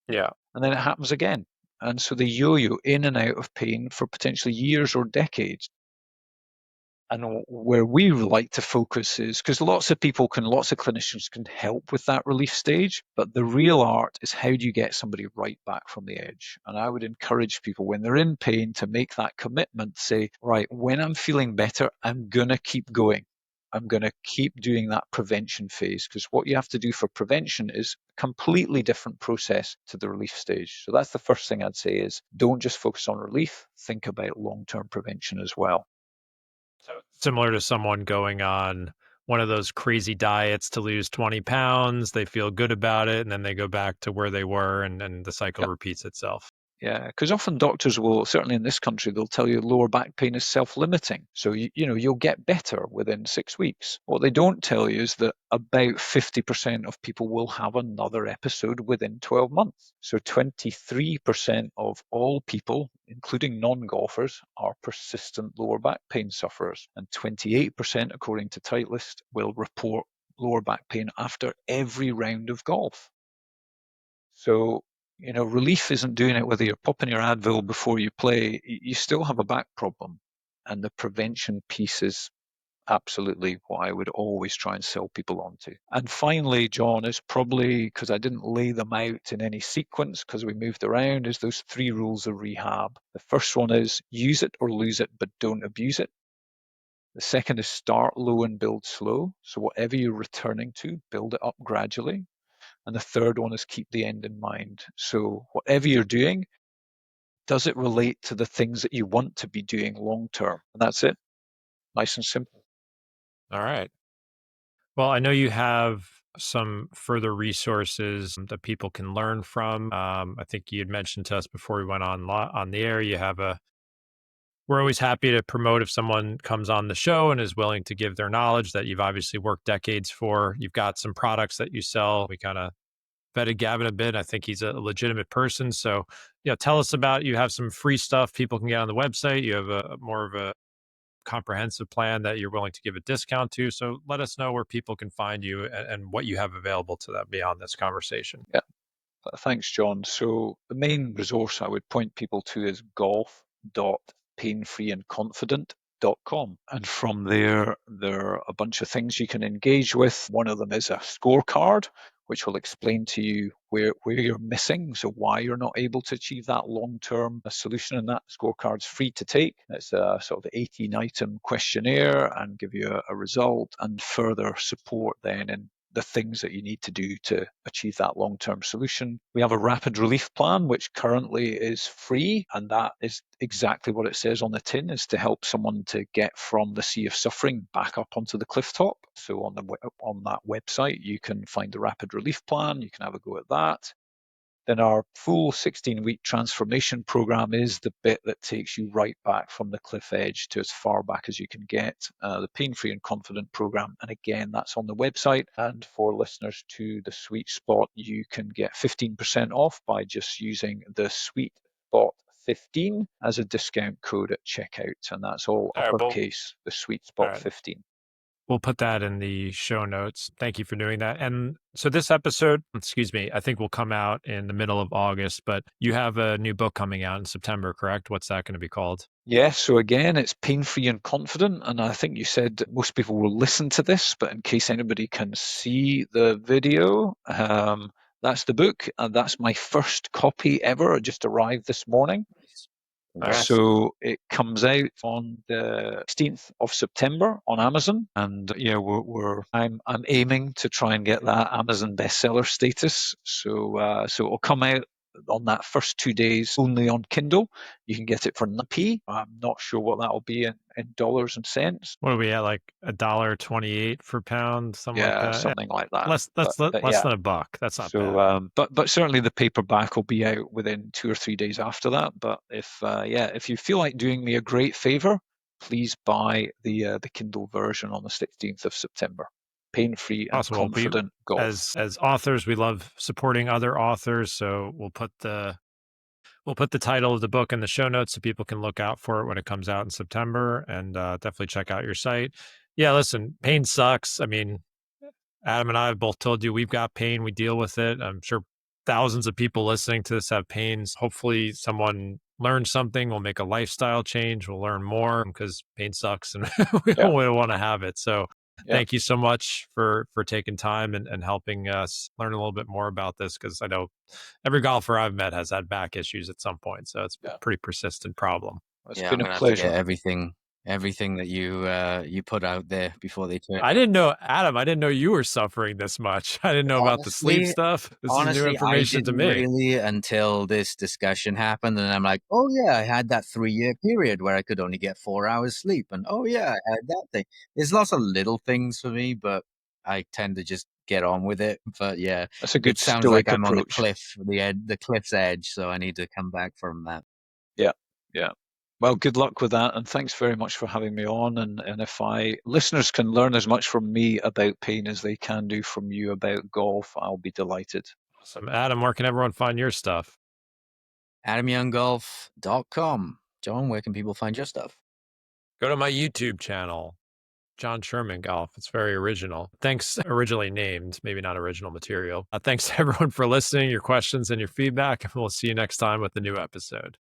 Yeah. And then it happens again. And so they yo-yo in and out of pain for potentially years or decades. And where we like to focus is because lots of clinicians can help with that relief stage, but the real art is how do you get somebody right back from the edge? And I would encourage people when they're in pain to make that commitment, say, right, when I'm feeling better, I'm going to keep going. I'm going to keep doing that prevention phase, because what you have to do for prevention is a completely different process to the relief stage. So that's the first thing I'd say is don't just focus on relief, think about long-term prevention as well. So similar to someone going on one of those crazy diets to lose 20 pounds, they feel good about it, and then they go back to where they were, and the cycle repeats itself. Yeah, because often doctors will, certainly in this country, they'll tell you lower back pain is self-limiting. So, you'll get better within 6 weeks. What they don't tell you is that about 50% of people will have another episode within 12 months. So 23% of all people, including non-golfers, are persistent lower back pain sufferers. And 28%, according to Titleist, will report lower back pain after every round of golf. So, relief isn't doing it whether you're popping your Advil before you play. You still have a back problem. And the prevention piece is absolutely what I would always try and sell people onto. And finally, John, is probably, because I didn't lay them out in any sequence because we moved around, is those 3 rules of rehab. The first one is use it or lose it, but don't abuse it. The second is start low and build slow. So whatever you're returning to, build it up gradually. And the third one is keep the end in mind. So whatever you're doing, does it relate to the things that you want to be doing long term? And that's it. Nice and simple. All right. Well, I know you have some further resources that people can learn from. I think you had mentioned to us before we went on the air. We're always happy to promote if someone comes on the show and is willing to give their knowledge that you've obviously worked decades for. You've got some products that you sell. We kind of vetted Gavin a bit. I think he's a legitimate person. So, tell us about, you have some free stuff people can get on the website. You have a more of a comprehensive plan that you're willing to give a discount to. So let us know where people can find you and what you have available to them beyond this conversation. Yeah. Thanks, John. So the main resource I would point people to is golf.painfreeandconfident.com. And from there are a bunch of things you can engage with. One of them is a scorecard, which will explain to you where you're missing, so why you're not able to achieve that long-term solution. And that scorecard's free to take. It's a sort of 18-item questionnaire and give you a result and further support then in the things that you need to do to achieve that long-term solution. We have a rapid relief plan, which currently is free, and that is exactly what it says on the tin, is to help someone to get from the sea of suffering back up onto the cliff top. So on that website, you can find the rapid relief plan. You can have a go at that. Then our full 16-week transformation program is the bit that takes you right back from the cliff edge to as far back as you can get, the Pain Free and Confident program. And again, that's on the website. And for listeners to the Sweet Spot, you can get 15% off by just using the Sweet Spot 15 as a discount code at checkout. And that's all All right. uppercase, the Sweet All Spot right. 15. We'll put that in the show notes. Thank you for doing that. And so this episode, excuse me, I think will come out in the middle of August, but you have a new book coming out in September, correct? What's that going to be called? Yes, so again, it's Pain Free and Confident. And I think you said most people will listen to this, but in case anybody can see the video, that's the book. And that's my first copy ever. It just arrived this morning. All right. So it comes out on the 16th of September on Amazon, and yeah, I'm aiming to try and get that Amazon bestseller status. So it'll come out on that first 2 days only on Kindle. You can get it for 9p. I'm not sure what that'll be in dollars and cents. What are we at, like $1.28 per pound, something like Yeah, that? something like that. Less But less yeah. than $1. That's not bad. So, but certainly the paperback will be out within 2 or 3 days after that. But if you feel like doing me a great favor, please buy the Kindle version on the 16th of September. Pain free and Awesome. Well, confident golf. as authors, we love supporting other authors, so we'll put the We'll put the title of the book in the show notes so people can look out for it when it comes out in September, and definitely check out your site. Yeah, listen, pain sucks. I mean, Adam and I have both told you we've got pain, we deal with it. I'm sure thousands of people listening to this have pains. Hopefully, someone learns something, will make a lifestyle change, will learn more because pain sucks and we Yeah, don't want to have it. So, yeah, thank you so much for taking time and helping us learn a little bit more about this because I know every golfer I've met has had back issues at some point. So, it's a yeah. pretty persistent problem. It's Yeah, I'm been a gonna have to get pleasure. everything that you put out there before they turn. I didn't know, Adam, I didn't know you were suffering this much. I didn't know about the sleep Honestly, stuff. This is new honestly, I information to didn't me. really until this discussion happened, and I'm like, "Oh, yeah, I had that 3-year period where I could only get 4 hours sleep," and, "Oh, yeah, I had that thing." There's lots of little things for me, but I tend to just get on with it, but yeah, That's a it good sounds like stoic I'm on approach. the cliff's edge, so I need to come back from that. Yeah, yeah. Well, good luck with that, and thanks very much for having me on. And if listeners can learn as much from me about pain as they can do from you about golf, I'll be delighted. Awesome. Adam, where can everyone find your stuff? AdamYoungGolf.com. John, where can people find your stuff? Go to my YouTube channel, John Sherman Golf. It's very original. Thanks, originally named, maybe not original material. Thanks to everyone for listening, your questions, and your feedback. And we'll see you next time with a new episode.